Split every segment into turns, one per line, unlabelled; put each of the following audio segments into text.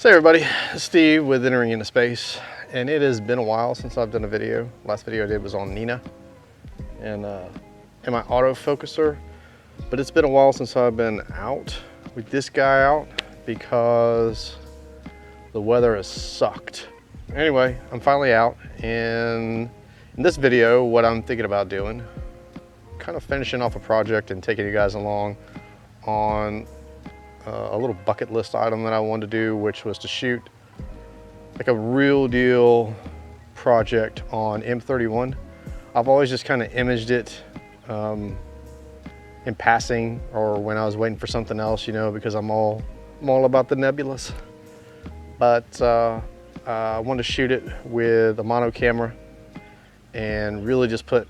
So hey everybody, it's Steve with Entering Into Space, and it has been a while since I've done a video. Last video I did was on Nina and my autofocuser, but it's been a while since I've been out with this guy out because the weather has sucked. Anyway, I'm finally out, and in this video what I'm thinking about doing, kind of finishing off a project and taking you guys along on a little bucket list item that I wanted to do, which was to shoot like a real deal project on M31. I've always just kind of imaged it in passing or when I was waiting for something else, you know, because I'm all about the nebulous. But I wanted to shoot it with a mono camera and really just put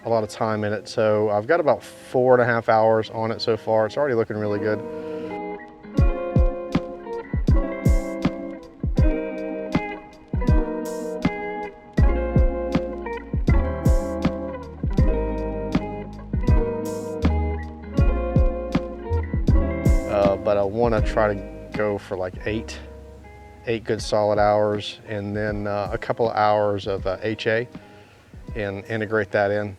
a lot of time in it. So I've got about 4.5 hours on it so far. It's already looking really good. But I want to try to go for like eight good solid hours, and then a couple of hours of HA and integrate that in.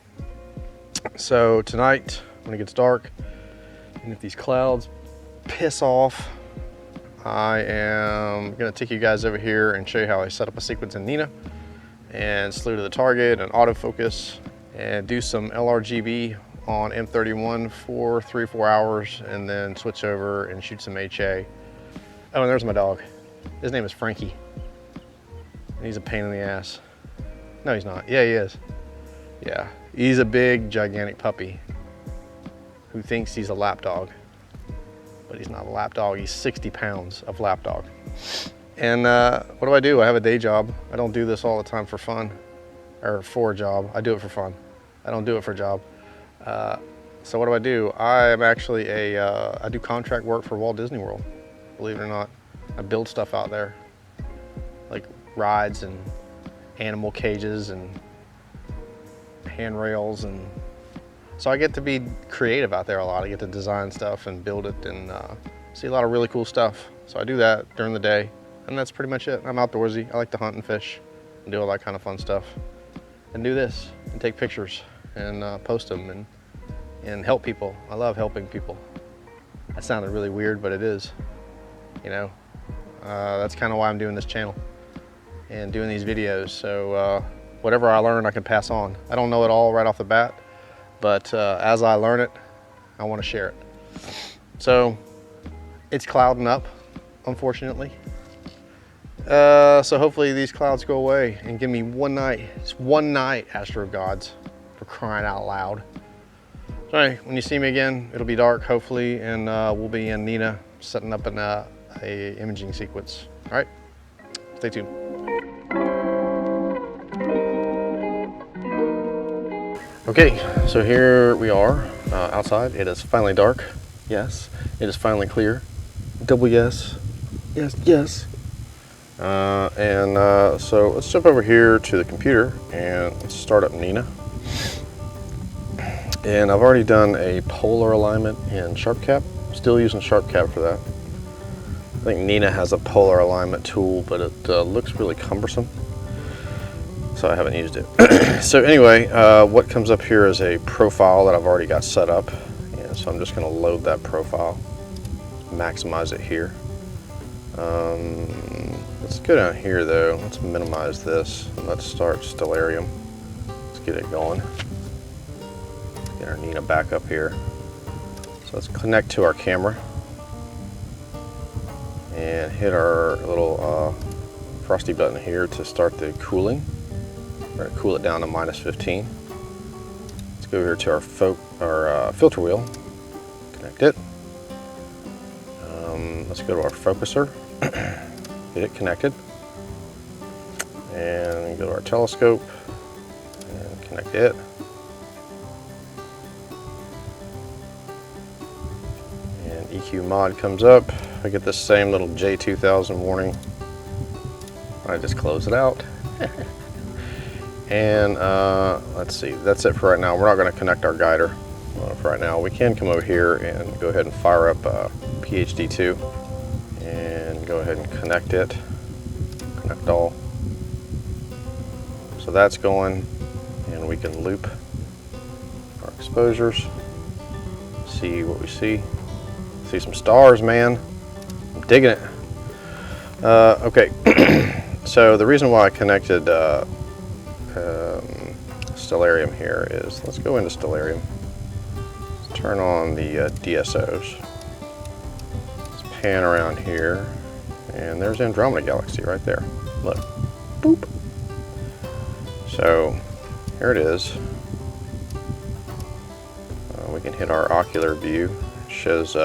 So tonight when it gets dark and if these clouds piss off, I am going to take you guys over here and show you how I set up a sequence in Nina and slew to the target and autofocus and do some LRGB on M31 for 3 or 4 hours, and then switch over and shoot some HA. Oh, and there's my dog. His name is Frankie. And he's a pain in the ass. No, he's not. Yeah, he is. Yeah, he's a big, gigantic puppy who thinks he's a lap dog, but he's not a lap dog. He's 60 pounds of lap dog. And what do? I have a day job. I don't do this all the time for fun, or for a job. I do it for fun. I don't do it for a job. So what do? I am actually I do contract work for Walt Disney World, believe it or not. I build stuff out there, like rides and animal cages and handrails, and so I get to be creative out there a lot. I get to design stuff and build it and see a lot of really cool stuff. So I do that during the day, and that's pretty much it. I'm outdoorsy. I like to hunt and fish and do all that kind of fun stuff, and do this and take pictures and post them and help people. I love helping people. That sounded really weird, but it is. You know, that's kind of why I'm doing this channel and doing these videos. So whatever I learn, I can pass on. I don't know it all right off the bat, but as I learn it, I want to share it. So it's clouding up, unfortunately. So hopefully these clouds go away and give me one night. It's one night, Astro Gods, for crying out loud. So anyway, when you see me again, it'll be dark, hopefully, and we'll be in Nina setting up a imaging sequence. All right, stay tuned. Okay, so here we are outside. It is finally dark. Yes, it is finally clear. Double yes. Yes, yes. So let's jump over here to the computer and let's start up Nina. And I've already done a polar alignment in SharpCap. Still using SharpCap for that. I think Nina has a polar alignment tool, but it looks really cumbersome, so I haven't used it. So anyway, what comes up here is a profile that I've already got set up, and so I'm just going to load that profile, maximize it here. Let's go down here though. Let's minimize this and let's start Stellarium. Let's get it going. Get our Nina back up here. So let's connect to our camera and hit our little frosty button here to start the cooling. We're going to cool it down to -15. Let's go over here to our filter wheel, connect it. Let's go to our focuser, get it connected, and go to our telescope and connect it. EQ mod comes up. I get this same little J2000 warning. I just close it out. And let's see, that's it for right now. We're not going to connect our guider for right now. We can come over here and go ahead and fire up PhD2 and go ahead and connect it, connect all. So that's going, and we can loop our exposures, see what we see. See some stars, man. I'm digging it. Okay, so the reason why I connected Stellarium here is, let's go into Stellarium. Let's turn on the DSOs. Let's pan around here, and there's Andromeda Galaxy right there. Look, boop. So here it is. We can hit our ocular view. It shows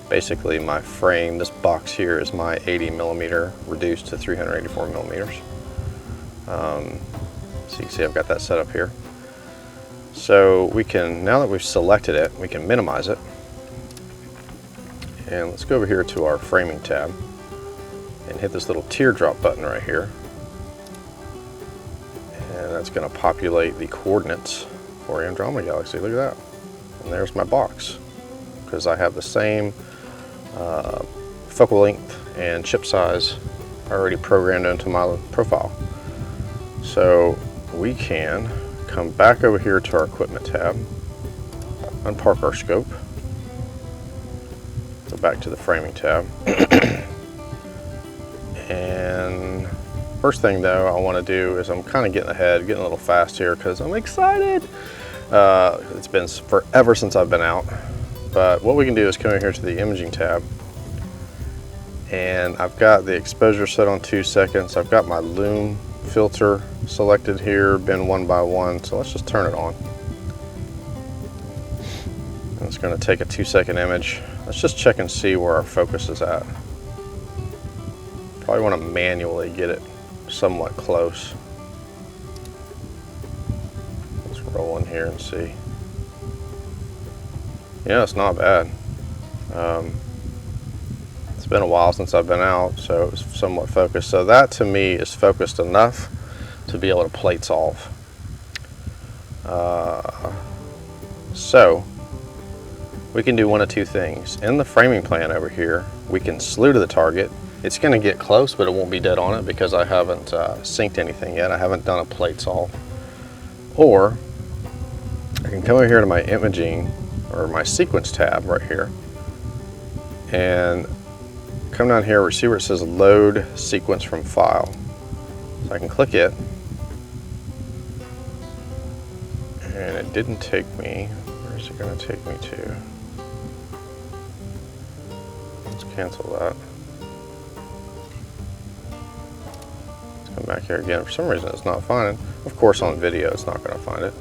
basically my frame. This box here is my 80 millimeter reduced to 384 millimeters. So you can see I've got that set up here. So we can, now that we've selected it, we can minimize it. And let's go over here to our framing tab and hit this little teardrop button right here. And that's going to populate the coordinates for Andromeda Galaxy. Look at that. And there's my box, because I have the same focal length and chip size already programmed into my profile. So we can come back over here to our equipment tab, unpark our scope, go back to the framing tab, and first thing though I want to do is, I'm kind of getting ahead, getting a little fast here because I'm excited. It's been forever since I've been out, but what we can do is come over here to the imaging tab, and I've got the exposure set on 2 seconds. I've got my loom filter selected here, bin 1 by 1, so let's just turn it on. And it's going to take a 2-second image. Let's just check and see where our focus is at. Probably want to manually get it somewhat close. Let's roll in here and see. Yeah, it's not bad. It's been a while since I've been out, so it's somewhat focused. So that to me is focused enough to be able to plate solve. So we can do one of two things. In the framing plan over here, we can slew to the target. It's going to get close, but it won't be dead on it because I haven't synced anything yet. I haven't done a plate solve. Or I can come over here to my imaging, or my sequence tab right here, and come down here, we see where it says load sequence from file. So I can click it, and it didn't take me. Where is it going to take me to? Let's cancel that. Let's come back here again. For some reason it's not finding. Of course on video it's not going to find it.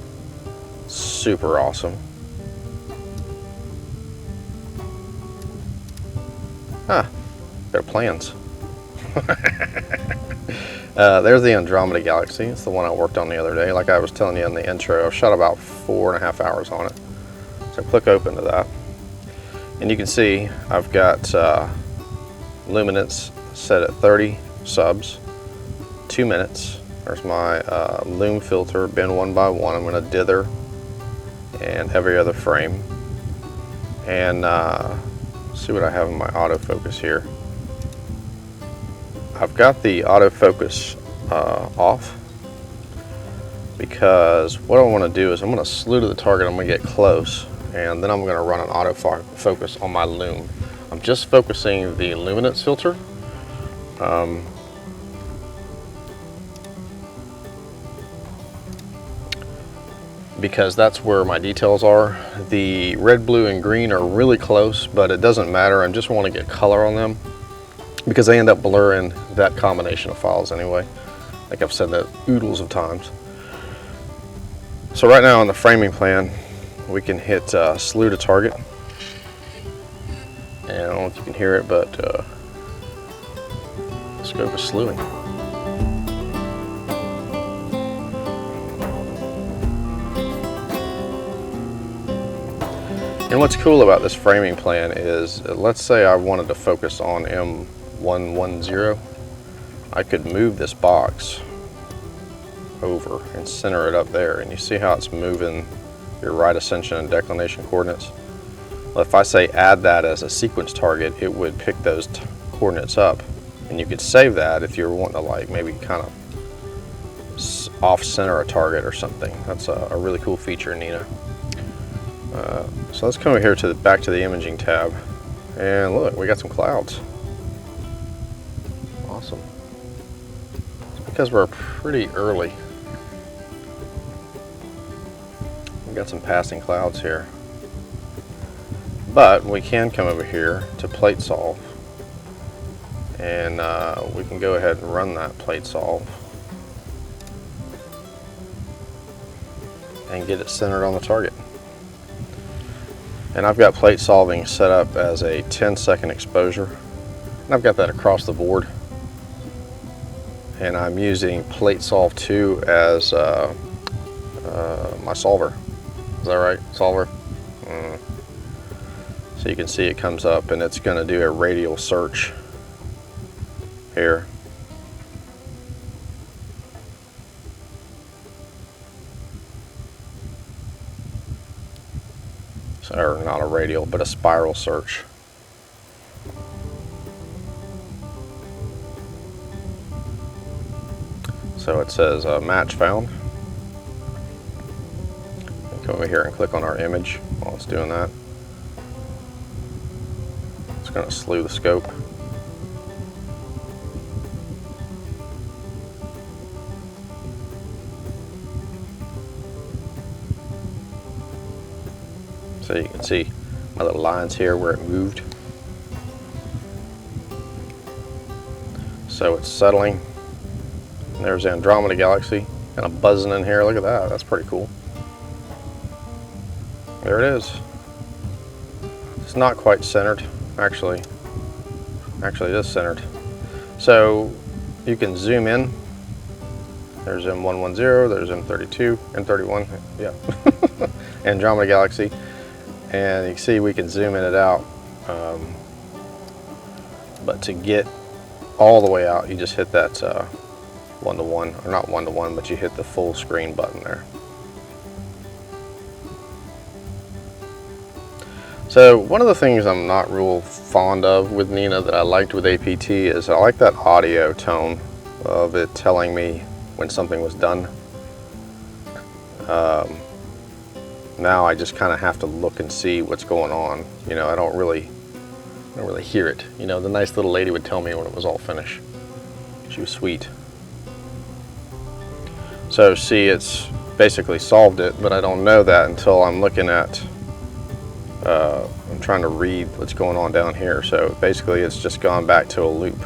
Super awesome. Ah, their plans. There's the Andromeda Galaxy. It's the one I worked on the other day. Like I was telling you in the intro, I shot about 4.5 hours on it. So click open to that. And you can see I've got luminance set at 30 subs, 2 minutes. There's my loom filter, bin 1 by 1. I'm going to dither and every other frame. And see what I have in my autofocus here. I've got the autofocus off because what I want to do is I'm going to slew to the target. I'm going to get close, and then I'm going to run an autofocus on my loom. I'm just focusing the luminance filter. Because that's where my details are. The red, blue, and green are really close, but it doesn't matter. I just want to get color on them because they end up blurring that combination of files anyway. Like I've said that oodles of times. So right now on the framing plan, we can hit slew to target. And I don't know if you can hear it, but the scope is slewing. And what's cool about this framing plan is, let's say I wanted to focus on M110, I could move this box over and center it up there, and you see how it's moving your right ascension and declination coordinates. Well, if I say add that as a sequence target, it would pick those coordinates up, and you could save that if you're wanting to like maybe kind of off center a target or something. That's a really cool feature in Nina. So let's come over here to back to the imaging tab, and look, we got some clouds. Awesome. It's because we're pretty early. We got some passing clouds here, but we can come over here to plate solve, and we can go ahead and run that plate solve and get it centered on the target. And I've got plate solving set up as a 10-second exposure, and I've got that across the board. And I'm using plate solve 2 as my solver. Is that right? Solver? So you can see it comes up, and it's going to do a radial search here. Or not a radial, but a spiral search. So it says match found. Come over here and click on our image while it's doing that. It's going to slew the scope. So you can see my little lines here where it moved. So it's settling. And there's Andromeda Galaxy kind of buzzing in here. Look at that. That's pretty cool. There it is. It's not quite centered, actually. Actually, it is centered. So you can zoom in. There's M110, there's M32, M31, yeah. Andromeda Galaxy. And you can see we can zoom in and out, but to get all the way out, you just hit that 1-to-1, or not 1-to-1, but you hit the full screen button there. So one of the things I'm not real fond of with Nina that I liked with APT is I like that audio tone of it telling me when something was done. Now I just kind of have to look and see what's going on. You know, I don't really hear it. You know, the nice little lady would tell me when it was all finished. She was sweet. So see, it's basically solved it, but I don't know that until I'm looking at, I'm trying to read what's going on down here. So basically it's just gone back to a loop.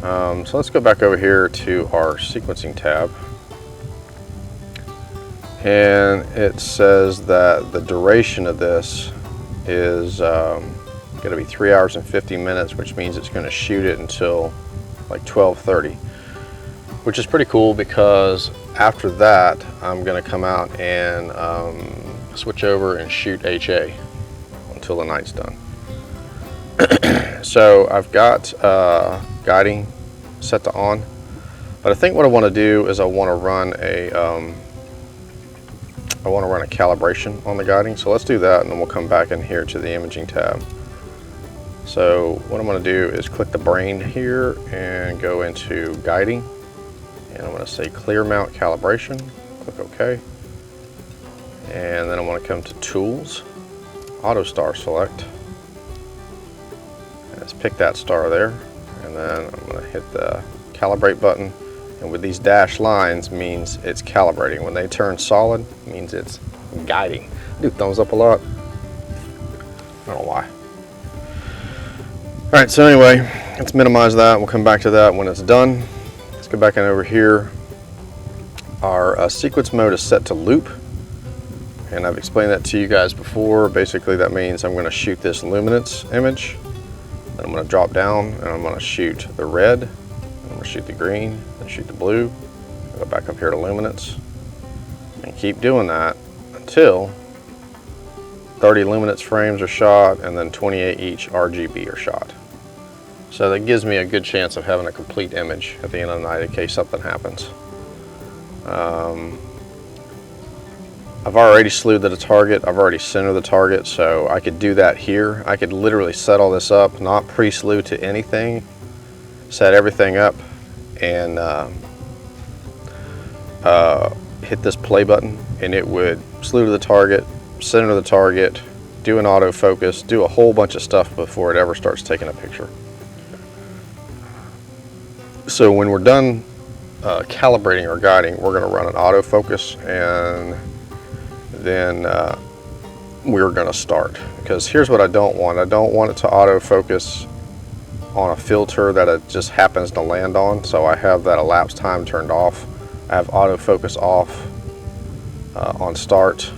So let's go back over here to our sequencing tab. And it says that the duration of this is going to be 3 hours and 50 minutes, which means it's going to shoot it until like 12:30, which is pretty cool because after that I'm going to come out and switch over and shoot HA until the night's done. So I've got guiding set to on, but I think what I want to do is I want to run a calibration on the guiding. So let's do that, and then we'll come back in here to the imaging tab. So what I'm going to do is click the brain here and go into guiding, and I'm going to say clear mount calibration, click OK, and then I want to come to tools, auto star select, and let's pick that star there, and then I'm going to hit the calibrate button. And with these dashed lines means it's calibrating. When they turn solid, it means it's guiding. I do thumbs up a lot. I don't know why. All right, so anyway, let's minimize that. We'll come back to that when it's done. Let's go back in over here. Our sequence mode is set to loop. And I've explained that to you guys before. Basically, that means I'm going to shoot this luminance image. Then I'm going to drop down and I'm going to shoot the red. I'm going to shoot the green, then shoot the blue. I'll go back up here to luminance and keep doing that until 30 luminance frames are shot and then 28 each RGB are shot. So that gives me a good chance of having a complete image at the end of the night in case something happens. I've already slewed the target, I've already centered the target, so I could do that here. I could literally set all this up, not pre-slew to anything, set everything up, and hit this play button, and it would slew to the target, center the target, do an autofocus, do a whole bunch of stuff before it ever starts taking a picture. So when we're done calibrating or guiding, we're going to run an autofocus, and then we're going to start. Because here's what I don't want. I don't want it to autofocus on a filter that it just happens to land on. So I have that elapsed time turned off. I have autofocus off on start.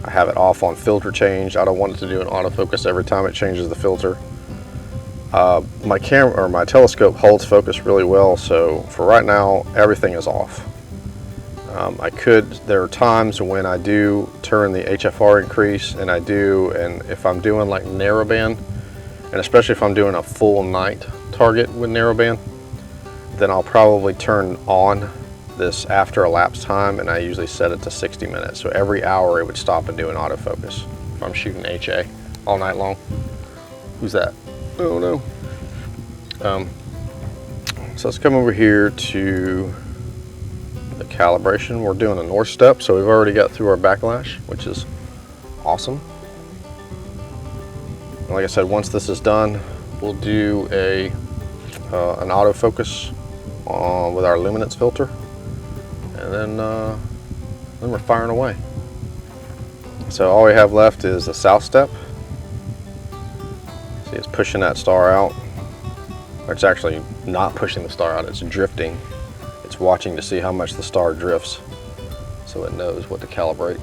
I have it off on filter change. I don't want it to do an autofocus every time it changes the filter. My camera or my telescope holds focus really well, so for right now everything is off. There are times when I do turn the HFR increase, and if I'm doing like narrowband, and especially if I'm doing a full night target with narrowband, then I'll probably turn on this after elapsed time, and I usually set it to 60 minutes. So every hour it would stop and do an autofocus if I'm shooting HA all night long. Who's that? Oh no. So let's come over here to the calibration. We're doing a north step, so we've already got through our backlash, which is awesome. And like I said, once this is done, we'll do an autofocus with our luminance filter, and then we're firing away. So all we have left is the south step. See, it's pushing that star out. Or it's actually not pushing the star out, it's drifting. It's watching to see how much the star drifts, so it knows what to calibrate.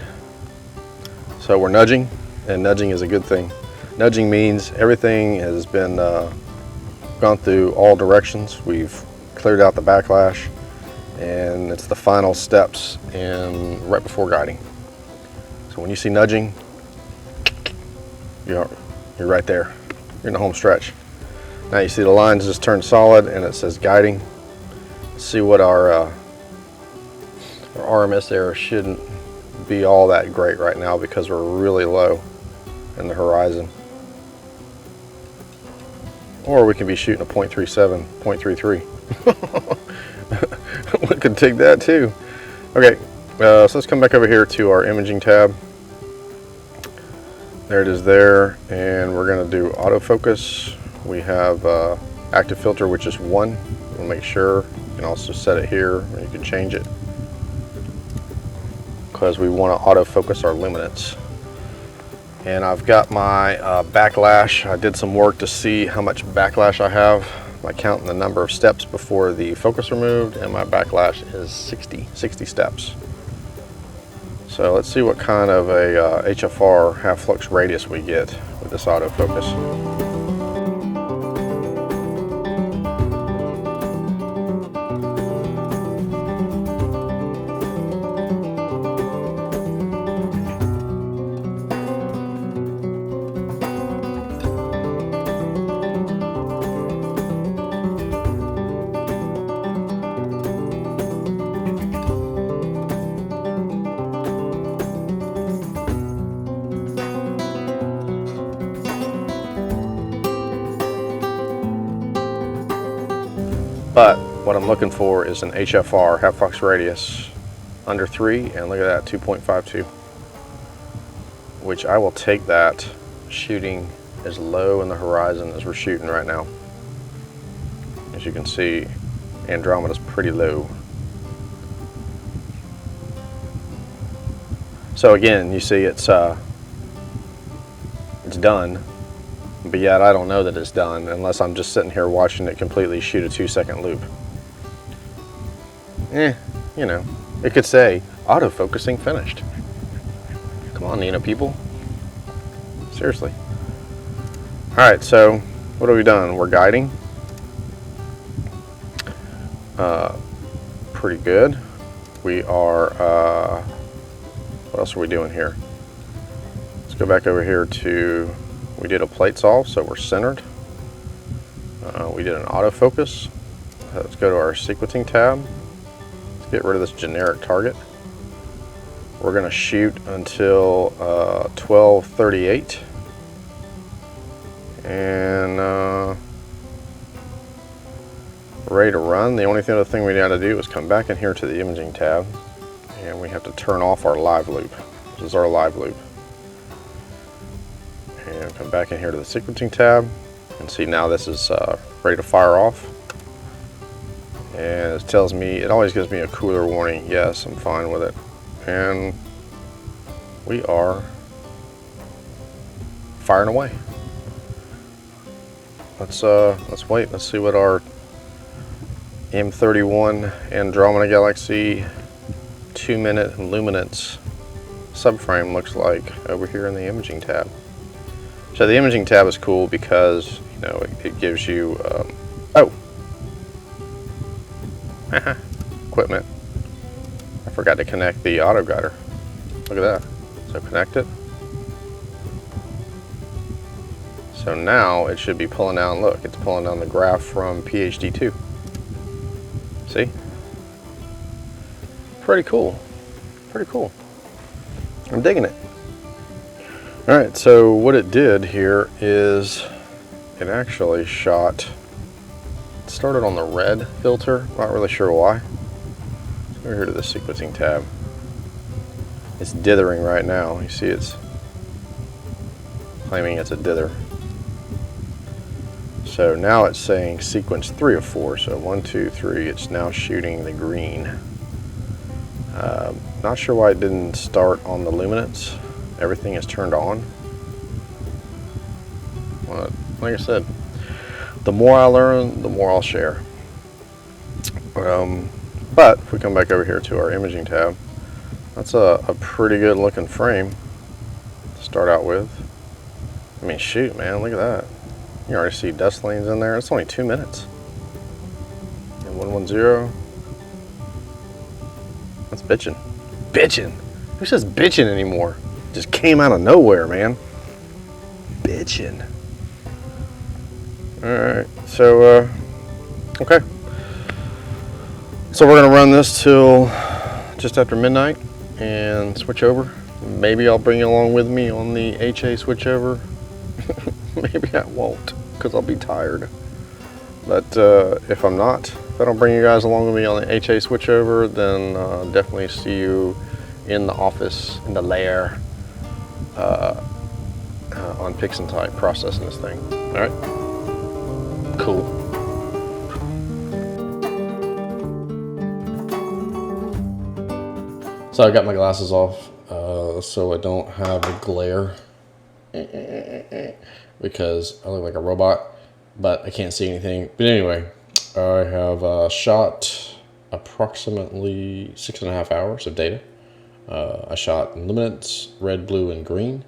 So we're nudging, and nudging is a good thing. Nudging means everything has been gone through all directions. We've cleared out the backlash, and it's the final steps right before guiding. So when you see nudging, you're right there. You're in the home stretch. Now you see the lines just turned solid, and it says guiding. Let's see what our RMS error shouldn't be all that great right now because we're really low in the horizon. Or we can be shooting a 0.37, 0.33. We could take that too. Okay, so let's come back over here to our imaging tab. There it is there, and we're going to do autofocus. We have active filter, which is 1. We'll make sure. You can also set it here, or you can change it, because we want to autofocus our luminance. And I've got my backlash. I did some work to see how much backlash I have by counting the number of steps before the focus removed, and my backlash is 60 steps. So let's see what kind of a HFR half flux radius we get with this autofocus. But what I'm looking for is an HFR, half flux radius, under 3, and look at that, 2.52, which I will take that shooting as low in the horizon as we're shooting right now. As you can see, Andromeda's pretty low. So again, you see it's done. But yet I don't know that it's done unless I'm just sitting here watching it completely shoot a 2-second loop. You know, it could say autofocusing finished. Come on, Nina people. Seriously. Alright, so what have we done? We're guiding. Pretty good. We are, what else are we doing here? Let's go back over here to, we did a plate solve, so we're centered. We did an autofocus. Let's go to our sequencing tab. Let's get rid of this generic target. We're gonna shoot until 12:38, and ready to run. The only other thing we got to do is come back in here to the imaging tab, and we have to turn off our live loop. This is our live loop. And come back in here to the sequencing tab, and see now this is ready to fire off. And it tells me, it always gives me a cooler warning. Yes, I'm fine with it. And we are firing away. Let's wait. Let's see what our M31 Andromeda Galaxy 2-minute luminance subframe looks like over here in the imaging tab. So the imaging tab is cool because, you know, it gives you equipment. I forgot to connect the auto guider. Look at that. So connect it. So now it should be pulling down, look, it's pulling down the graph from PhD2. See? Pretty cool. Pretty cool. I'm digging it. All right, so what it did here is it actually shot, it started on the red filter, not really sure why. Over here to the sequencing tab. It's dithering right now. You see it's claiming it's a dither. So now it's saying sequence 3 of 4. So 1, 2, 3, it's now shooting the green. Not sure why it didn't start on the luminance. Everything is turned on. Well, like I said, the more I learn, the more I'll share. But if we come back over here to our imaging tab, that's a pretty good looking frame to start out with. I mean, shoot, man, look at that. You can already see dust lanes in there. It's only 2 minutes. And 110. That's bitching. Bitching. Who says bitching anymore? It just came out of nowhere, man. Bitching. All right. So, okay. So we're gonna run this till just after midnight and switch over. Maybe I'll bring you along with me on the HA switchover. Maybe I won't, because I'll be tired. But if I'm not, if I don't bring you guys along with me on the HA switchover, then definitely see you in the office, in the lair, on Pixinsight processing this thing. All right, cool. So I got my glasses off so I don't have a glare because I look like a robot, but I can't see anything. But anyway, I have shot approximately 6.5 hours of data. I shot luminance, red, blue, and green,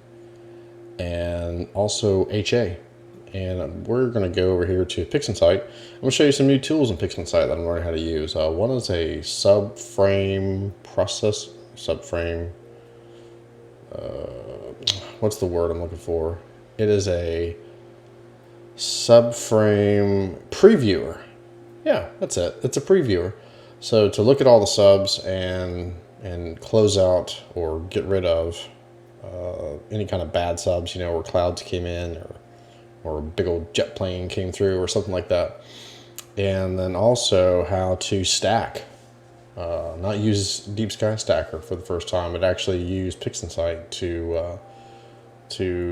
and also HA. And we're going to go over here to Pixinsight. I'm going to show you some new tools in Pixinsight that I'm learning how to use. One is a subframe process. Subframe. What's the word I'm looking for? It is a subframe previewer. Yeah, that's it. It's a previewer. So to look at all the subs and close out or get rid of any kind of bad subs, you know, where clouds came in or a big old jet plane came through or something like that. And then also how to stack. Not use Deep Sky Stacker for the first time, but actually use Pixinsight to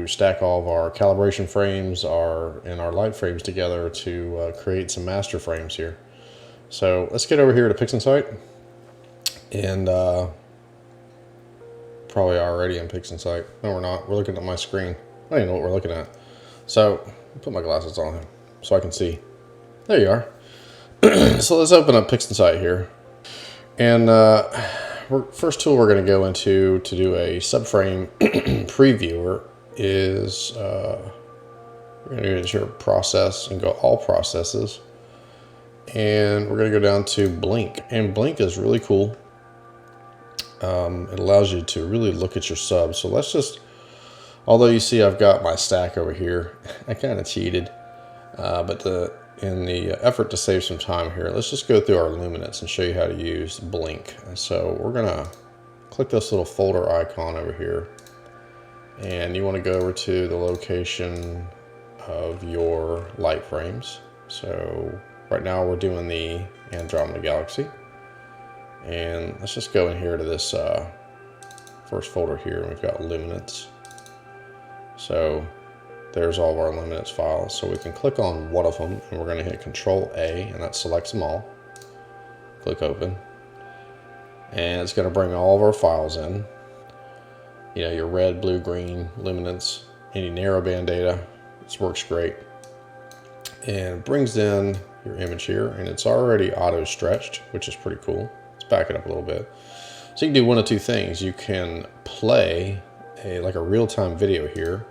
stack all of our calibration frames and our light frames together to create some master frames here. So let's get over here to Pixinsight, and probably already in Pixinsight. No, we're not. We're looking at my screen. I don't even know what we're looking at. So I'll put my glasses on so I can see. There you are. So let's open up Pixinsight here. And first tool we're going to go into to do a subframe previewer is we're going to go to process and go all processes. And we're going to go down to blink. And blink is really cool. It allows you to really look at your subs. So let's just, although you see I've got my stack over here, I kind of cheated. But in the effort to save some time here, let's just go through our luminance and show you how to use blink. And so we're gonna click this little folder icon over here, and you want to go over to the location of your light frames. So right now we're doing the Andromeda Galaxy, and let's just go in here to this first folder here, and we've got luminance. So there's all of our luminance files. So we can click on one of them, and we're going to hit Control A, and that selects them all. Click open, and it's going to bring all of our files in. You know, your red, blue, green, luminance, any narrowband data. This works great. And it brings in your image here, and it's already auto stretched, which is pretty cool. Let's back it up a little bit. So you can do one of two things. You can play like a real-time video here.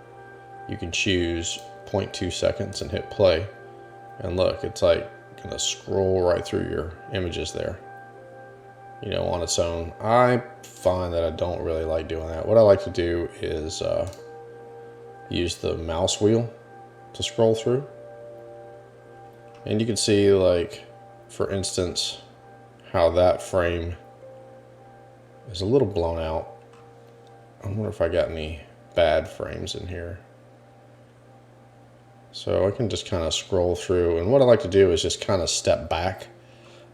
You can choose 0.2 seconds and hit play. And look, it's like gonna scroll right through your images there, you know, on its own. I find that I don't really like doing that. What I like to do is use the mouse wheel to scroll through. And you can see, like, for instance, how that frame is a little blown out. I wonder if I got any bad frames in here. So I can just kind of scroll through, and what I like to do is just kind of step back,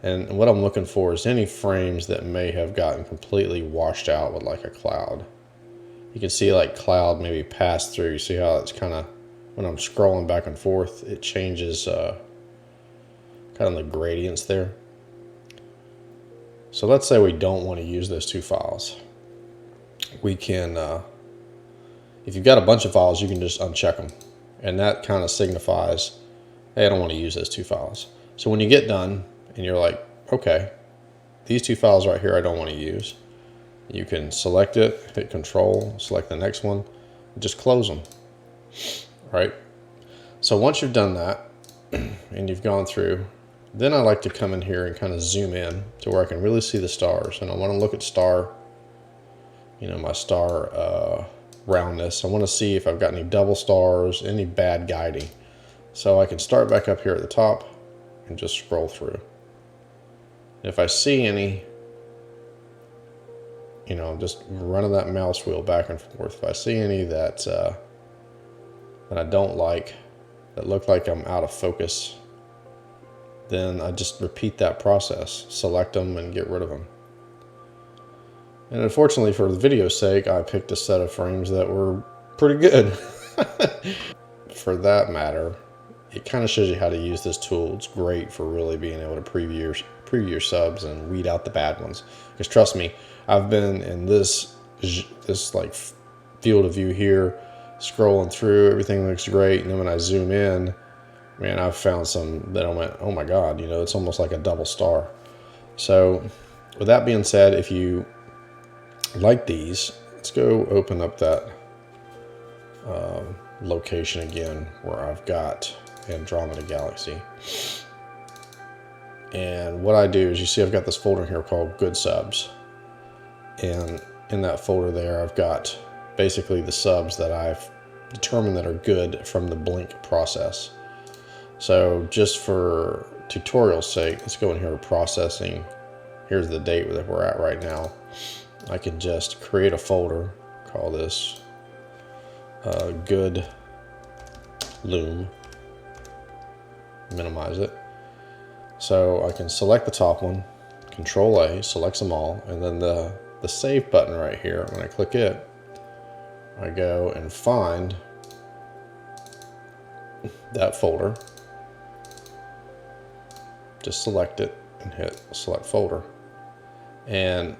and what I'm looking for is any frames that may have gotten completely washed out with like a cloud. You can see like cloud maybe pass through. You see how it's kind of, when I'm scrolling back and forth, it changes kind of the gradients there. So let's say we don't want to use those two files. We can, if you've got a bunch of files, you can just uncheck them. And that kind of signifies, hey, I don't want to use those two files. So when you get done and you're like, okay, these two files right here I don't want to use, you can select it, hit Control, select the next one, and just close them, right? So once you've done that and you've gone through, then I like to come in here and kind of zoom in to where I can really see the stars. And I want to look at star, you know, my star roundness. I want to see if I've got any double stars, any bad guiding. So I can start back up here at the top and just scroll through. If I see any, you know, just running that mouse wheel back and forth. If I see any that that I don't like, that look like I'm out of focus, then I just repeat that process, select them and get rid of them. And unfortunately, for the video's sake, I picked a set of frames that were pretty good. For that matter, it kind of shows you how to use this tool. It's great for really being able to preview your subs and weed out the bad ones. Because trust me, I've been in this like field of view here, scrolling through, everything looks great, and then when I zoom in, man, I've found some that I went, oh my God, you know, it's almost like a double star. So with that being said, if you like these, let's go open up that location again where I've got Andromeda Galaxy. And what I do is, you see I've got this folder here called Good Subs. And in that folder there, I've got basically the subs that I've determined that are good from the blink process. So just for tutorial's sake, let's go in here to processing. Here's the date that we're at right now. I can just create a folder, call this good loom, minimize it. So I can select the top one, Control A, selects them all, and then the save button right here, when I click it, I go and find that folder, just select it and hit select folder. And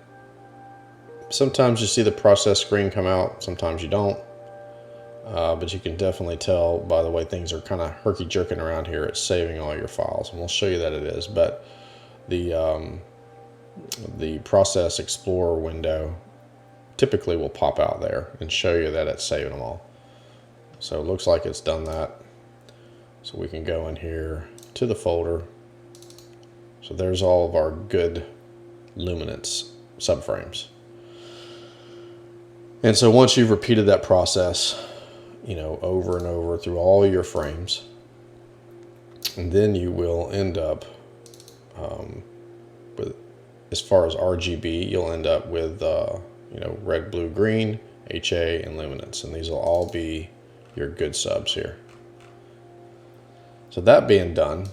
sometimes you see the process screen come out, sometimes you don't. But you can definitely tell by the way things are kind of herky-jerking around here, it's saving all your files, and we'll show you that it is. But the Process Explorer window typically will pop out there and show you that it's saving them all. So it looks like it's done that. So we can go in here to the folder. So there's all of our good luminance subframes. And so once you've repeated that process, you know, over and over through all your frames, and then you will end up with, as far as RGB, you'll end up with you know, red, blue, green, HA, and luminance. And these will all be your good subs here. So that being done,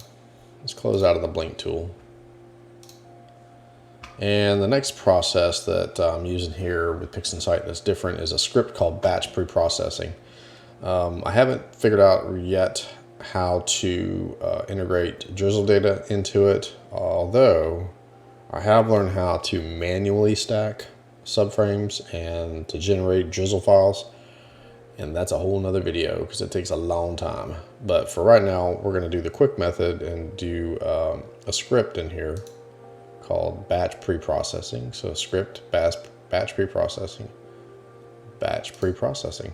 let's close out of the blink tool. And the next process that I'm using here with Pixinsight that's different is a script called batch preprocessing. I haven't figured out yet how to integrate drizzle data into it, although I have learned how to manually stack subframes and to generate drizzle files. And that's a whole nother video because it takes a long time. But for right now, we're going to do the quick method and do a script in here called batch preprocessing. So script batch preprocessing, batch preprocessing.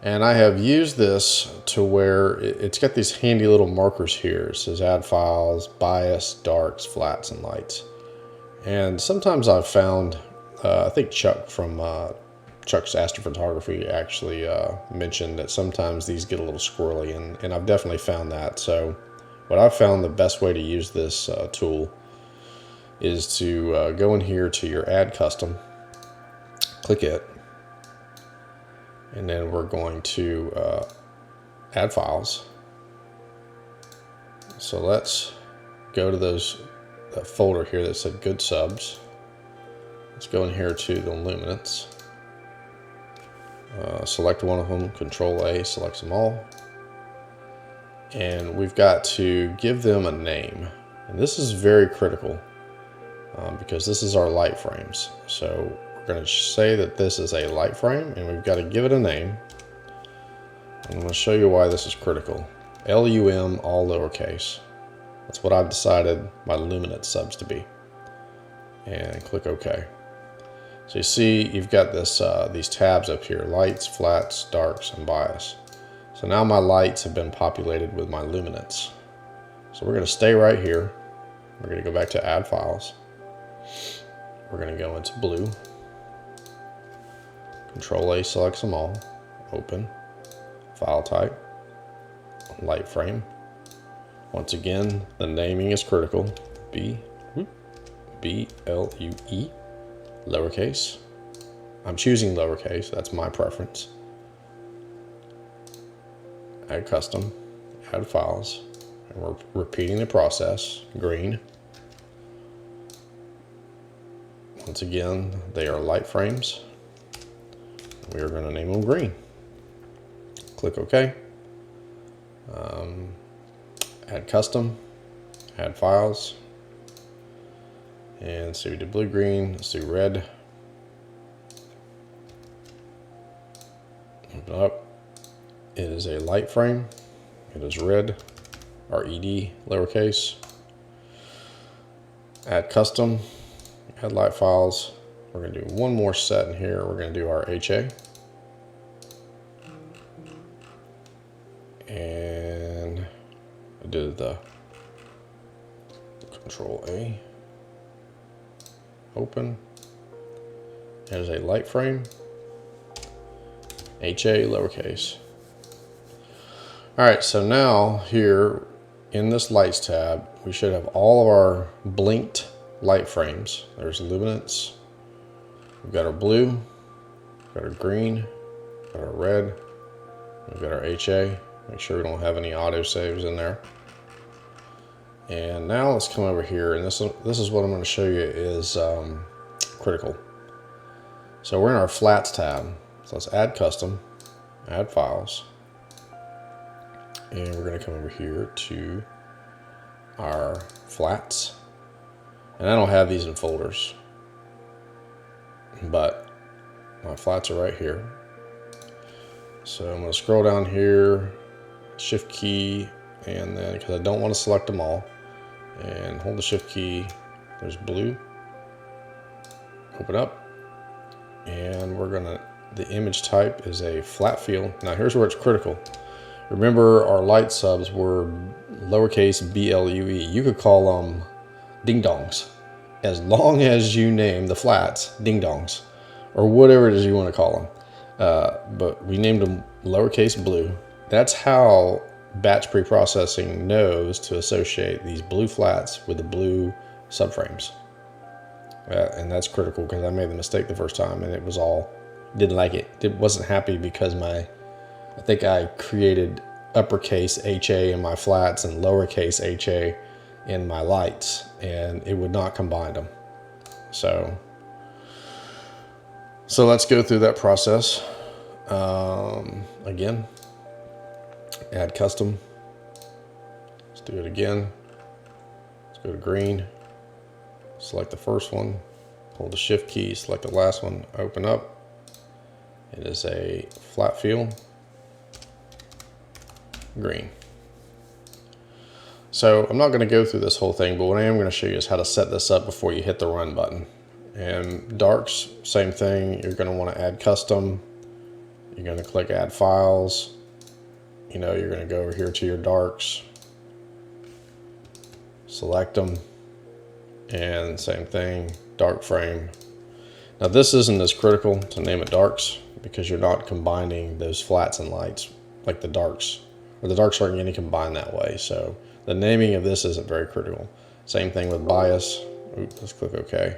And I have used this to where it's got these handy little markers here. It says add files, bias, darks, flats, and lights. And sometimes I've found, I think Chuck from Chuck's Astrophotography actually mentioned that sometimes these get a little squirrely, and I've definitely found that. So what I've found the best way to use this tool is to go in here to your add custom, click it, and then we're going to add files. So let's go to that folder here that said good subs. Let's go in here to the luminance. Select one of them, Control A, selects them all. And we've got to give them a name. And this is very critical because this is our light frames. So we're going to say that this is a light frame and we've got to give it a name. I'm going to show you why this is critical. LUM, all lowercase. That's what I've decided my luminance subs to be. And click OK. So you see you've got this these tabs up here, lights, flats, darks, and bias. So now my lights have been populated with my luminance. So we're going to stay right here. We're going to go back to add files. We're going to go into blue. Control A selects them all. Open. File type. Light frame. Once again, the naming is critical. B-L-U-E. Lowercase. I'm choosing lowercase. That's my preference. Add custom. Add files. And we're repeating the process. Green. Once again, they are light frames. We are going to name them green. Click OK. Add custom. Add files. And so we did blue, green. Let's do red. Open up. It is a light frame. It is red. R-E-D, lowercase. Add custom. Add light files. We're going to do one more set in here. We're going to do our HA. And I did the Control A. Open. There's a light frame. HA, lowercase. All right, so now here in this lights tab, we should have all of our blinked light frames. There's luminance. We've got our blue, we've got our green, we've got our red, we've got our HA. Make sure we don't have any auto saves in there. And now let's come over here, and this is what I'm going to show you is critical. So we're in our flats tab. So let's add custom, add files, and we're going to come over here to our flats. And I don't have these in folders, but my flats are right here. So I'm going to scroll down here, shift key, and then because I don't want to select them all, and hold the shift key. There's blue. Open up, and we're gonna, the image type is a flat field. Now here's where it's critical. Remember our light subs were lowercase B-L-U-E. You could call them ding dongs, as long as you name the flats ding dongs, or whatever it is you want to call them. But we named them lowercase blue. That's how batch preprocessing knows to associate these blue flats with the blue subframes. And that's critical because I made the mistake the first time and it was all, didn't like it. It wasn't happy because I think I created uppercase HA in my flats and lowercase HA in my lights, and it would not combine them. So let's go through that process. Again, add custom. Let's do it again. Let's go to green. Select the first one, hold the shift key, select the last one, open up. It is a flat fill, green. So I'm not going to go through this whole thing, but what I am going to show you is how to set this up before you hit the run button. And darks, same thing. You're going to want to add custom. You're going to click add files. You're going to go over here to your darks, select them, and same thing, dark frame. Now this isn't as critical to name it darks because you're not combining those flats and lights like the darks, or the darks aren't going to combine that way. So the naming of this isn't very critical. Same thing with bias. Oops, let's click OK.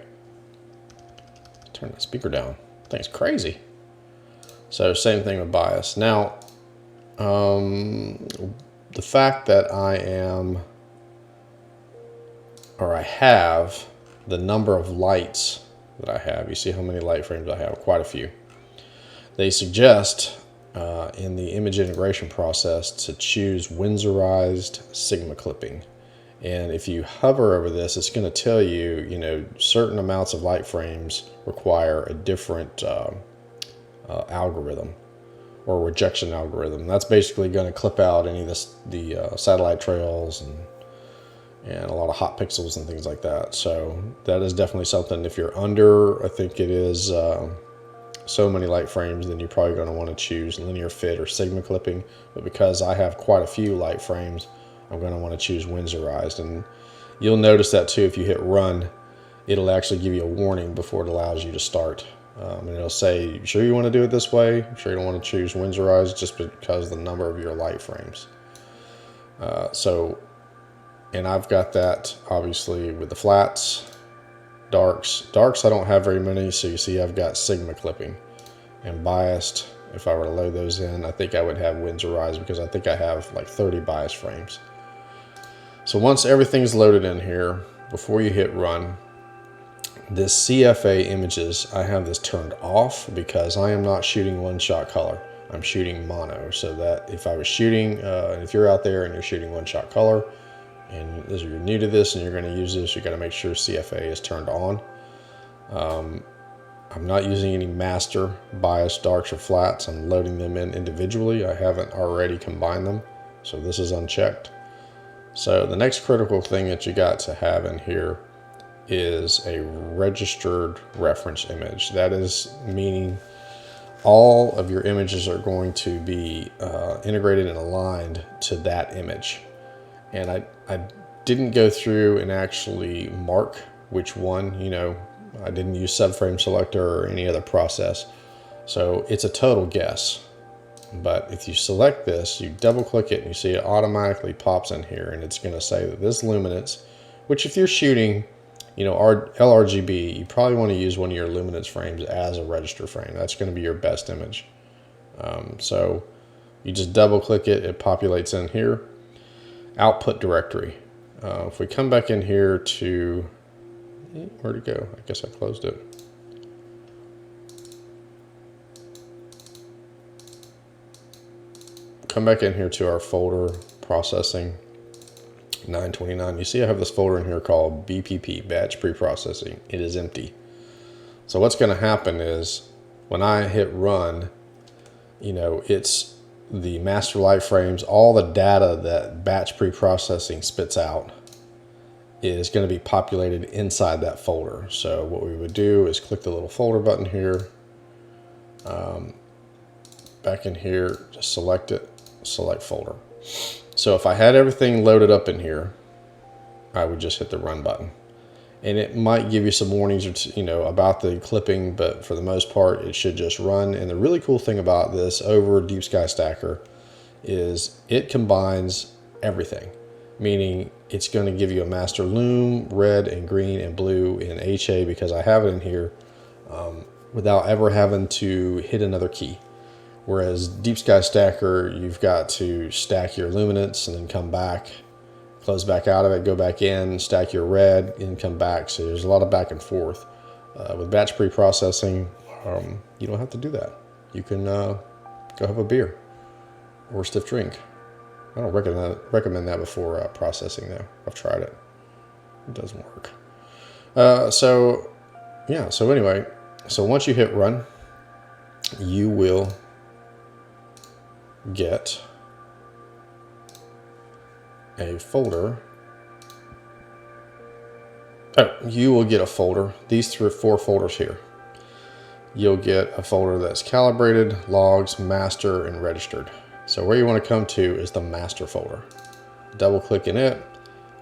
Turn that speaker down. That thing's crazy. So same thing with bias. Now, the fact that I have the number of lights that I have. You see how many light frames I have, quite a few. They suggest in the image integration process to choose Windsorized Sigma clipping. And if you hover over this, it's going to tell you, certain amounts of light frames require a different algorithm or rejection algorithm. That's basically going to clip out any of the satellite trails and a lot of hot pixels and things like that. So that is definitely something. If you're under, I think it is so many light frames, then you're probably going to want to choose linear fit or Sigma clipping. But because I have quite a few light frames, I'm going to want to choose Windsorized. And you'll notice that too. If you hit run, it'll actually give you a warning before it allows you to start. And it'll say, you sure you want to do it this way? You sure you don't want to choose Windsorized just because of the number of your light frames. And I've got that obviously with the flats, darks. Darks I don't have very many, so you see I've got Sigma clipping. And biased, if I were to load those in, I think I would have Windsorized because I think I have like 30 bias frames. So once everything's loaded in here, before you hit run, this CFA images, I have this turned off because I am not shooting one-shot color. I'm shooting mono, so that if I was shooting, if you're out there and you're shooting one-shot color, and as you're new to this and you're going to use this, you got to make sure CFA is turned on. I'm not using any master bias darks or flats. I'm loading them in individually. I haven't already combined them, so this is unchecked. So the next critical thing that you got to have in here is a registered reference image. That is meaning all of your images are going to be integrated and aligned to that image. And I didn't go through and actually mark which one, I didn't use subframe selector or any other process. So it's a total guess. But if you select this, you double click it and you see it automatically pops in here, and it's going to say that this luminance, which if you're shooting, our LRGB, you probably want to use one of your luminance frames as a register frame. That's going to be your best image. So you just double click it, it populates in here. Output directory. If we come back in here to, where'd it go? I guess I closed it. Come back in here to our folder, processing, 929. You see I have this folder in here called BPP, batch preprocessing. It is empty. So what's going to happen is when I hit run, it's the master light frames, all the data that batch preprocessing spits out is going to be populated inside that folder. So what we would do is click the little folder button here, back in here, just select it, select folder. So if I had everything loaded up in here, I would just hit the run button. And it might give you some warnings about the clipping, but for the most part, it should just run. And the really cool thing about this over Deep Sky Stacker is it combines everything. Meaning it's going to give you a master loom, red and green and blue in HA, because I have it in here without ever having to hit another key. Whereas Deep Sky Stacker, you've got to stack your luminance and then come back, close back out of it, go back in, stack your red, and come back. So there's a lot of back and forth. With batch pre-processing, you don't have to do that. You can go have a beer or a stiff drink. I don't recommend that before processing though. I've tried it. It doesn't work. So anyway, so once you hit run, you will get a folder. You will get a folder. These 4 folders here. You'll get a folder that's calibrated, logs, master, and registered. So where you want to come to is the master folder. Double click in it,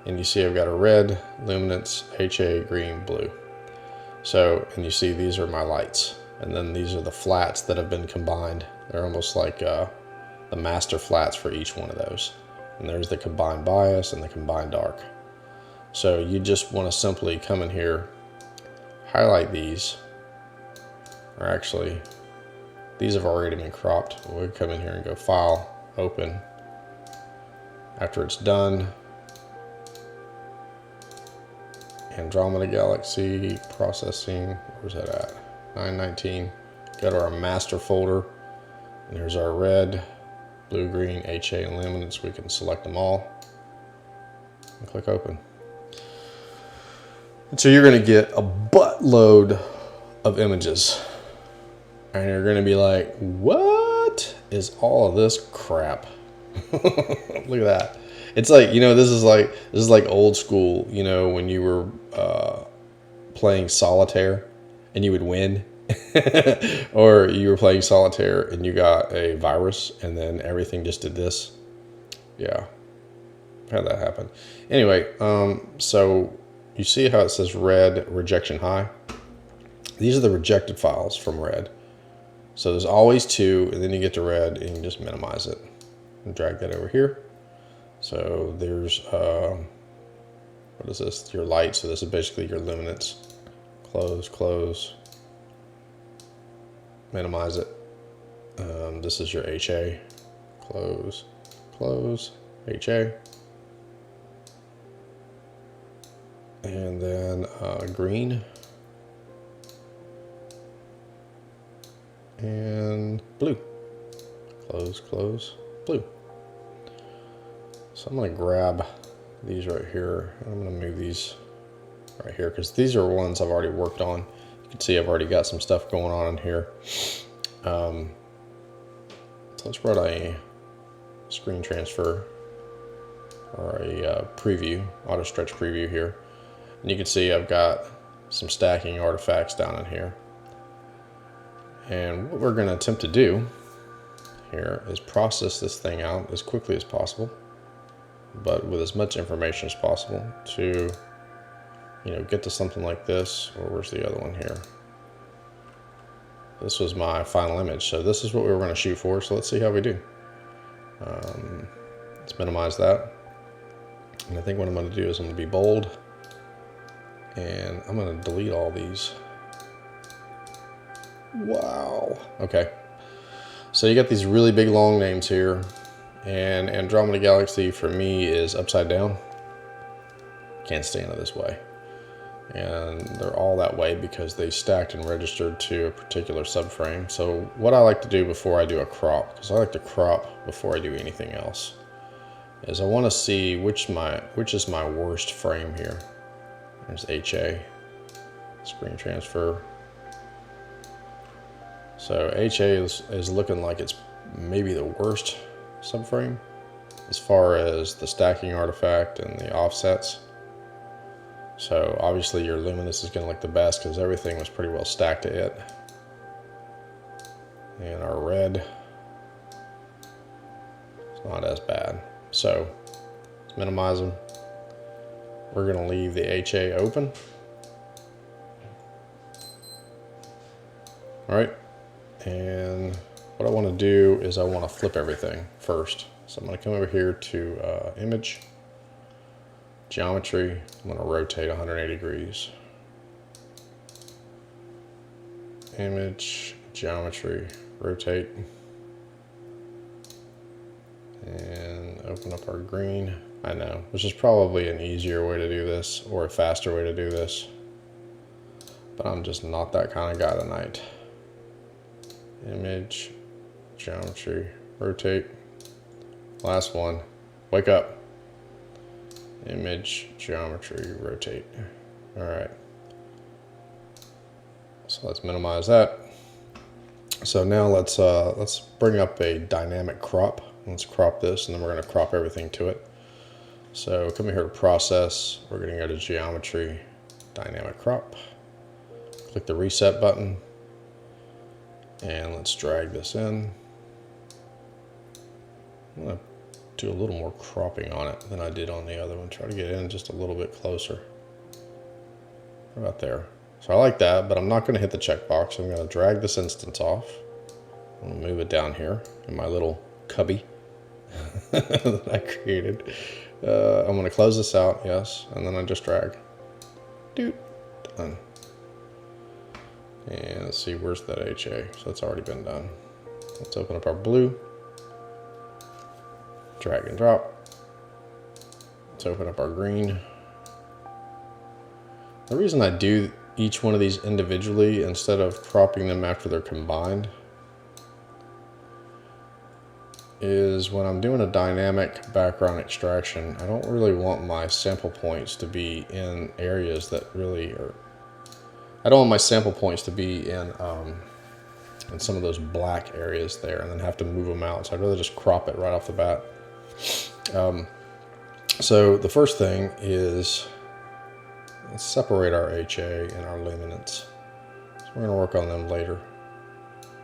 and you see I've got a red, luminance, HA, green, blue. So, and you see these are my lights. And then these are the flats that have been combined. They're almost like the master flats for each one of those. And there's the combined bias and the combined dark. So you just want to simply come in here, highlight these, or actually, these have already been cropped. We'll come in here and go File, Open. After it's done, Andromeda Galaxy, Processing, where's that at? 919. Go to our master folder, and there's our red, blue, green, HA, and luminance. We can select them all and click Open. And so you're going to get a buttload of images. And you're going to be like, what is all of this crap? Look at that. It's like, you know, this is like old school, you know, when you were playing solitaire and you would win. Or you were playing solitaire and you got a virus and then everything just did this. Yeah. How'd that happen? Anyway, so you see how it says red rejection high? These are the rejected files from red. So there's always 2, and then you get to red and you just minimize it and drag that over here. So there's, what is this? Your light. So this is basically your luminance. Close, close, minimize it. This is your HA. Close, close, HA. And then green. And blue. Close, close, blue. So I'm going to grab these right here. I'm going to move these right here because these are ones I've already worked on. You can see I've already got some stuff going on in here. So let's run a screen transfer or a preview, auto stretch preview here. And you can see I've got some stacking artifacts down in here. And what we're going to attempt to do here is process this thing out as quickly as possible, but with as much information as possible to, you know, get to something like this. Or where's the other one here? This was my final image. So this is what we were going to shoot for. So let's see how we do. Let's minimize that. And I think what I'm going to do is I'm going to be bold. And I'm going to delete all these. Wow. Okay. So you got these really big long names here. And Andromeda Galaxy for me is upside down. Can't stand it this way. And they're all that way because they stacked and registered to a particular subframe. So what I like to do before I do a crop, because I like to crop before I do anything else, is I want to see which is my worst frame here. There's HA, screen transfer. So HA is looking like it's maybe the worst subframe as far as the stacking artifact and the offsets. So obviously your luminous is going to look the best because everything was pretty well stacked to it. And our red is not as bad. So let's minimize them. We're going to leave the HA open. All right. And what I want to do is I want to flip everything first. So I'm going to come over here to image. Geometry, I'm gonna rotate 180 degrees. Image, geometry, rotate. And open up our green. I know, which is probably an easier way to do this or a faster way to do this, but I'm just not that kind of guy tonight. Image, geometry, rotate. Last one, wake up. Image, geometry, rotate. All right. So let's minimize that. So now let's bring up a dynamic crop. Let's crop this, and then we're going to crop everything to it. So come here to process. We're going to go to geometry, dynamic crop. Click the reset button, and let's drag this in. I'm going to do a little more cropping on it than I did on the other one. Try to get in just a little bit closer. About there. So I like that, but I'm not going to hit the checkbox. I'm going to drag this instance off. I'm going to move it down here in my little cubby that I created. I'm going to close this out, yes, and then I just drag. Doot, done. And let's see, where's that HA? So that's already been done. Let's open up our blue. Drag and drop. Let's open up our green. The reason I do each one of these individually instead of cropping them after they're combined is when I'm doing a dynamic background extraction, I don't really want my sample points to be in areas that really are, I don't want my sample points to be in some of those black areas there and then have to move them out. So I'd rather just crop it right off the bat. So the first thing is, let's separate our HA and our luminance. So we're going to work on them later.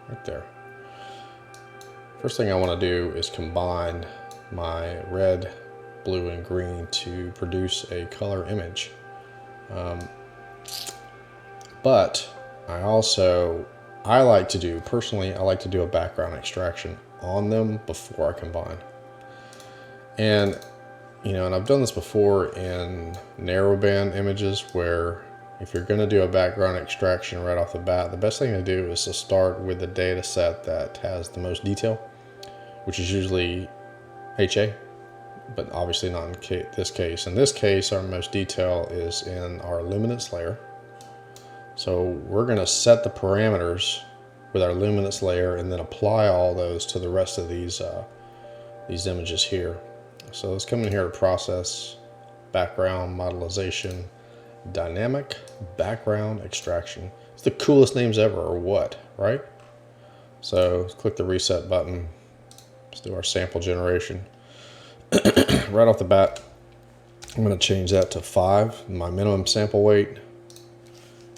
Right there. First thing I want to do is combine my red, blue, and green to produce a color image. But I like to do, personally, I like to do a background extraction on them before I combine. And and I've done this before in narrowband images where if you're going to do a background extraction right off the bat, the best thing to do is to start with the data set that has the most detail, which is usually HA, but obviously not in this case. In this case, our most detail is in our luminance layer. So we're going to set the parameters with our luminance layer and then apply all those to the rest of these images here. So let's come in here to process, background modelization, dynamic background extraction. It's the coolest names ever, or what, right? So let's click the reset button. Let's do our sample generation. Right off the bat, I'm going to change that to 5, my minimum sample weight.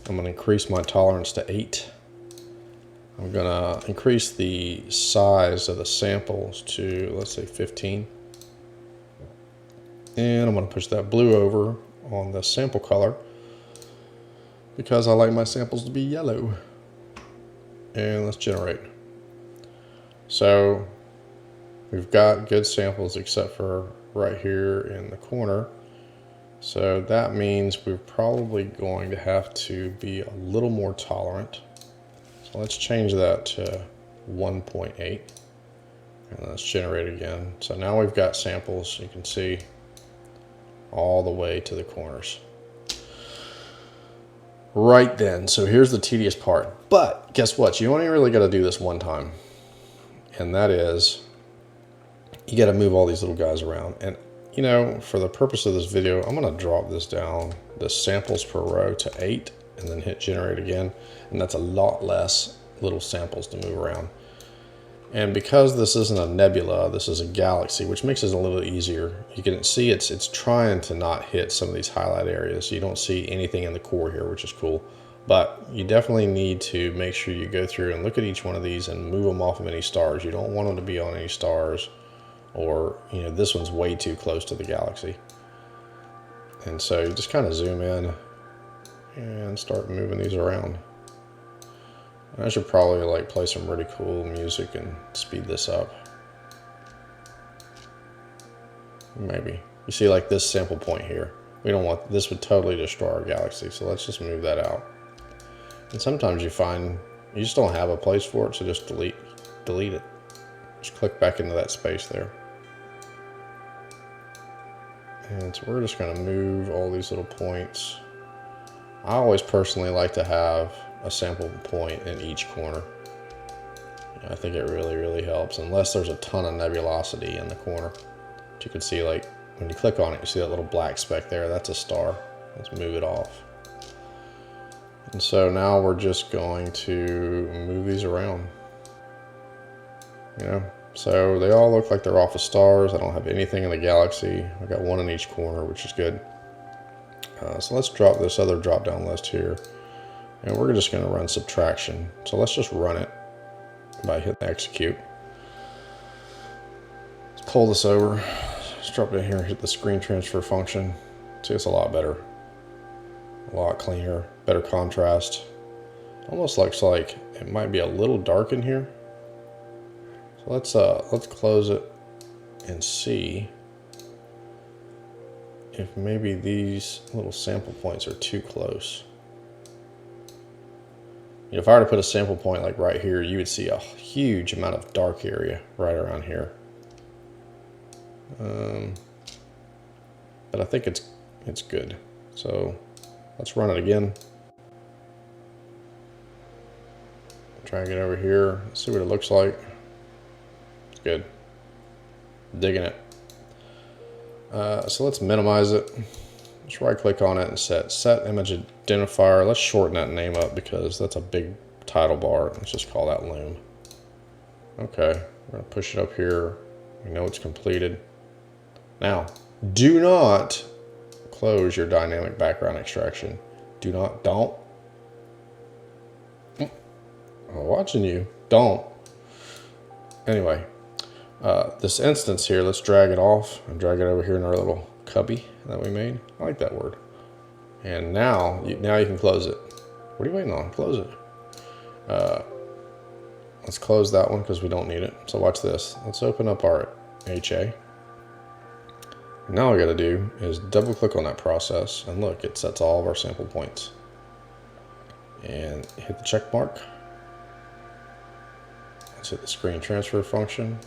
I'm going to increase my tolerance to 8. I'm going to increase the size of the samples to, let's say, 15. And I'm going to push that blue over on the sample color because I like my samples to be yellow. And let's generate. So we've got good samples except for right here in the corner. So that means we're probably going to have to be a little more tolerant. So let's change that to 1.8. And let's generate again. So now we've got samples, you can see, all the way to the corners. Right then, so here's the tedious part. But guess what? You only really got to do this one time. And that is, you got to move all these little guys around. And for the purpose of this video, I'm going to drop this down, the samples per row, to 8, and then hit generate again. And that's a lot less little samples to move around. And because this isn't a nebula, this is a galaxy, which makes it a little easier. You can see it's trying to not hit some of these highlight areas. You don't see anything in the core here, which is cool. But you definitely need to make sure you go through and look at each one of these and move them off of any stars. You don't want them to be on any stars, or this one's way too close to the galaxy. And so you just kind of zoom in and start moving these around. I should probably play some really cool music and speed this up. Maybe. You see like this sample point here. We don't want, this would totally destroy our galaxy. So let's just move that out. And sometimes you find you just don't have a place for it, so just delete it. Just click back into that space there. And so we're just gonna move all these little points. I always personally like to have a sample point in each corner. I think it really, really helps, unless there's a ton of nebulosity in the corner. But you can see, like, when you click on it, you see that little black speck there, that's a star. Let's move it off. And so now we're just going to move these around. You know, so they all look like they're off of stars. I don't have anything in the galaxy. I've got one in each corner, which is good. So let's drop this other drop down list here. And we're just gonna run subtraction. So let's just run it by hitting execute. Let's pull this over. Let's drop it in here, hit the screen transfer function. See, it's a lot better. A lot cleaner, better contrast. Almost looks like it might be a little dark in here. So let's close it and see if maybe these little sample points are too close. You know, if I were to put a sample point like right here, you would see a huge amount of dark area right around here. But I think it's good. So let's run it again. Drag it over here, see what it looks like. It's good. Digging it. So let's minimize it. Just right click on it and set image identifier. Let's shorten that name up because that's a big title bar. Let's just call that loom. Okay, we're gonna push it up here. We know it's completed. Now, do not close your dynamic background extraction. Don't. I'm watching you. Don't. Anyway, this instance here, let's drag it off and drag it over here in our little cubby that we made. I like that word. And now you can close it. What are you waiting on? Close it. Let's close that one because we don't need it. So watch this. Let's open up our HA. Now all we got to do is double click on that process, and look, it sets all of our sample points. And hit the check mark. Let's hit the screen transfer function.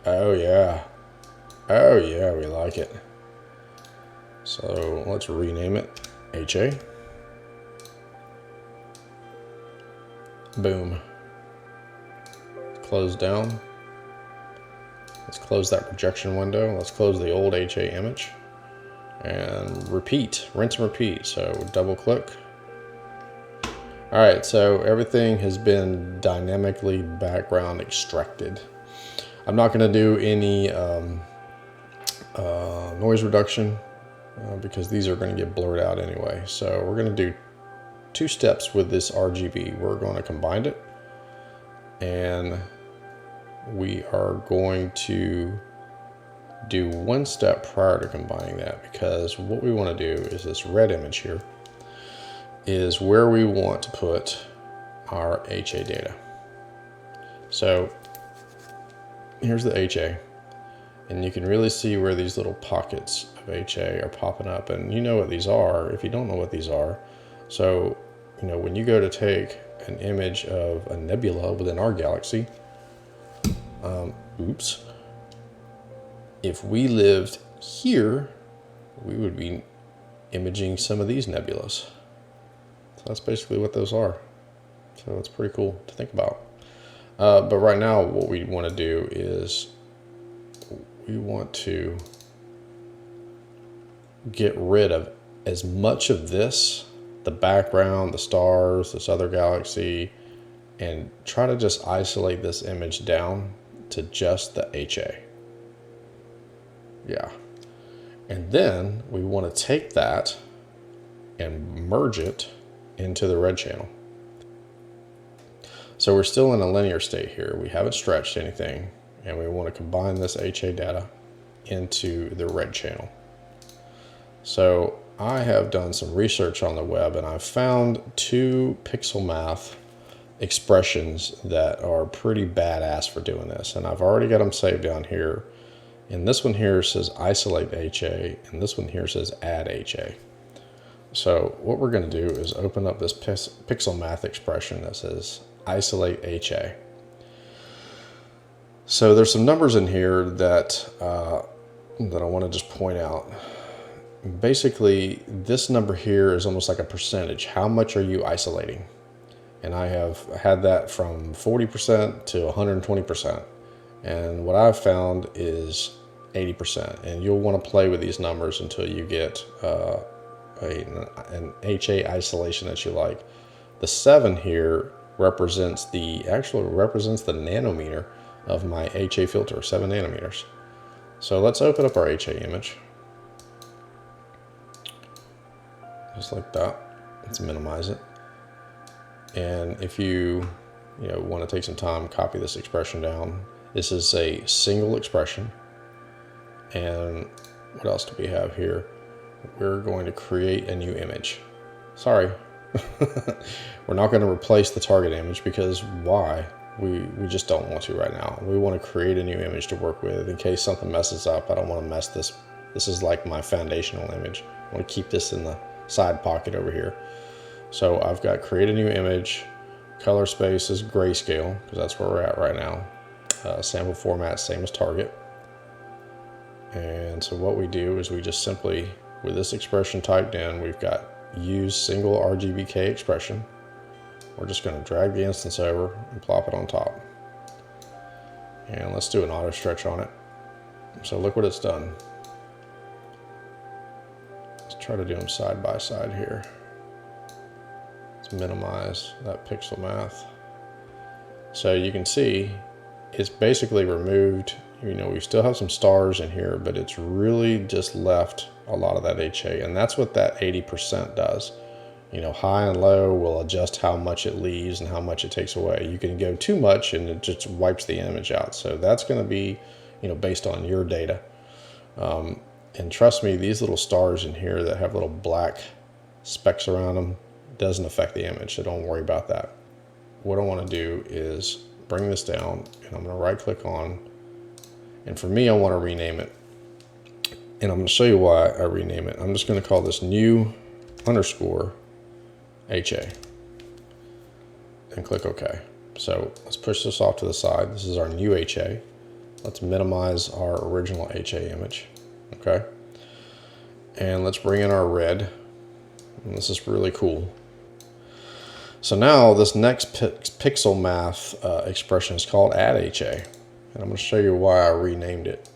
Oh yeah. Oh yeah, we like it. So let's rename it HA. Boom. Close down. Let's close that projection window. Let's close the old HA image and repeat, rinse and repeat. So double click. All right, so everything has been dynamically background extracted. I'm not gonna do any noise reduction because these are gonna get blurred out anyway. So we're gonna do two steps with this RGB. We're gonna combine it, and we are going to do one step prior to combining that, because what we want to do is this red image here is where we want to put our HA data. So here's the HA, and you can really see where these little pockets of HA are popping up, and you know what these are if you don't know what these are. So, you know, when you go to take an image of a nebula within our galaxy, if we lived here, we would be imaging some of these nebulas. So that's basically what those are. So it's pretty cool to think about. But right now, what we want to do is we want to get rid of as much of this, the background, the stars, this other galaxy, and try to just isolate this image down to just the HA. Yeah. And then we want to take that and merge it into the red channel. So we're still in a linear state here. We haven't stretched anything, and we want to combine this HA data into the red channel. So I have done some research on the web, and I've found two pixel math expressions that are pretty badass for doing this, and I've already got them saved down here
And this one here says isolate HA, and this one here says add HA. So what we're going to do is open up this pixel math expression that says isolate HA. So there's some numbers in here that that I want to just point out. Basically, this number here is almost like a percentage. How much are you isolating? And I have had that from 40% to 120%. And what I've found is 80%. And you'll want to play with these numbers until you get an HA isolation that you like. The 7 here represents the nanometer of my HA filter, 7 nanometers. So let's open up our HA image. Just like that. Let's minimize it. And if you want to take some time, copy this expression down. This is a single expression. And what else do we have here? We're going to create a new image. Sorry. We're not going to replace the target image because why? We just don't want to right now. We want to create a new image to work with in case something messes up. I don't want to mess this. This is like my foundational image. I want to keep this in the side pocket over here. So I've got create a new image. Color space is grayscale because that's where we're at right now. Sample format, same as target. And so what we do is we just simply, with this expression typed in, we've got use single RGBK expression. We're just going to drag the instance over and plop it on top. And let's do an auto stretch on it. So look what it's done. Let's try to do them side by side here. Let's minimize that pixel math. So you can see it's basically removed. We still have some stars in here, but it's really just left a lot of that HA. And that's what that 80% does. High and low will adjust how much it leaves and how much it takes away. You can go too much and it just wipes the image out. So that's going to be, based on your data. And trust me, these little stars in here that have little black specks around them doesn't affect the image. So don't worry about that. What I want to do is bring this down and I'm going to right click on, and for me, I want to rename it. And I'm going to show you why I rename it. I'm just going to call this new underscore HA and click OK. So let's push this off to the side. This is our new HA. Let's minimize our original HA image. Okay. And let's bring in our red. And this is really cool. So now this next pixel math expression is called add HA. And I'm going to show you why I renamed it.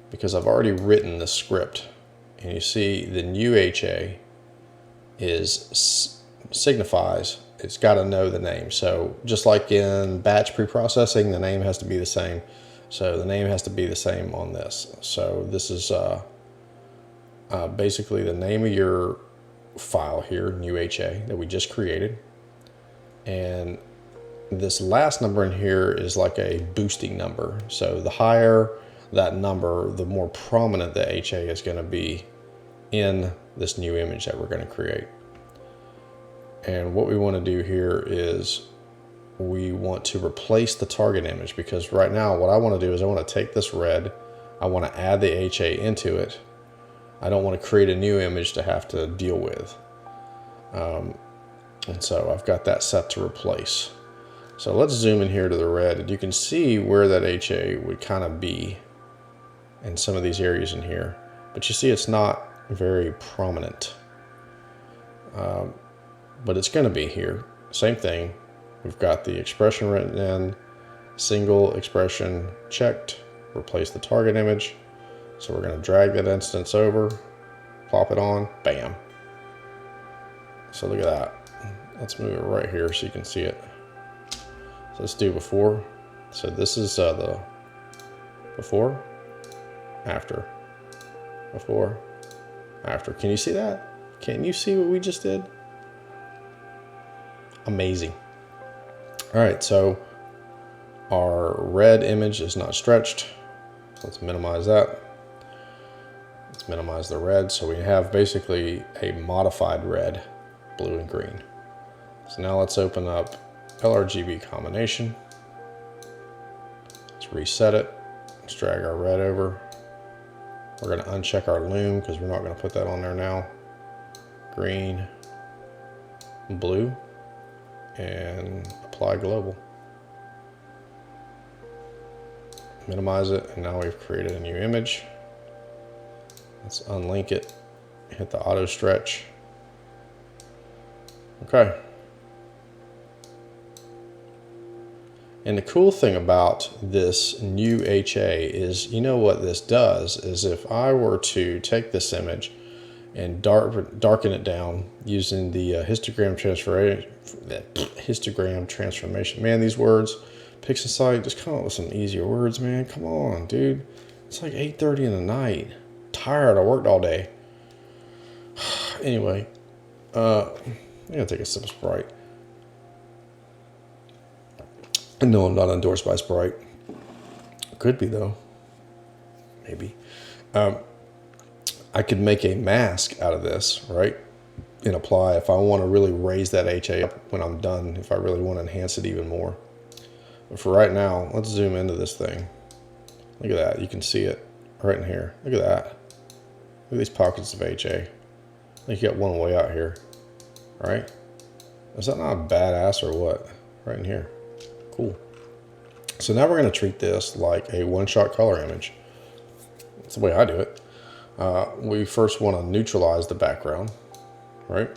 Because I've already written the script. And you see the new HA signifies, it's got to know the name. So just like in batch preprocessing, the name has to be the same. So the name has to be the same on this. So this is basically the name of your file here, new HA, that we just created. And this last number in here is like a boosting number. So the higher that number, the more prominent the HA is going to be in this new image that we're going to create. And what we want to do here is we want to replace the target image, because right now what I want to do is I want to take this red, I want to add the HA into it. I don't want to create a new image to have to deal with. And so I've got that set to replace. So let's zoom in here to the red, and you can see where that HA would kind of be in some of these areas in here. But you see it's not very prominent. But it's going to be here. Same thing. We've got the expression written in, single expression checked, replace the target image. So we're going to drag that instance over, plop it on, bam. So look at that. Let's move it right here so you can see it. So let's do before. So this is the before, after, before, after. Can you see that? Can you see what we just did? Amazing. All right, so our red image is not stretched. So let's minimize that. Let's minimize the red. So we have basically a modified red, blue and green. So now let's open up LRGB combination. Let's reset it. Let's drag our red over. We're going to uncheck our loom because we're not going to put that on there now. Green, blue, and apply global. Minimize it, and now we've created a new image. Let's unlink it, hit the auto stretch. Okay. And the cool thing about this new HA is, you know what this does is if I were to take this image and darken it down using the histogram transformation. Man, these words, Pixinsight, just come up with some easier words, man. Come on, dude. It's like 8:30 in the night. Tired. I worked all day. Anyway, I'm gonna take a sip of Sprite. No, I'm not endorsed by Sprite. Could be though. Maybe. I could make a mask out of this, right? And apply if I want to really raise that HA up when I'm done, if I really want to enhance it even more. But for right now, let's zoom into this thing. Look at that. You can see it right in here. Look at that. Look at these pockets of HA. I think you got one way out here, right? Is that not badass or what? Right in here. Cool. So now we're going to treat this like a one-shot color image. That's the way I do it. We first want to neutralize the background, right?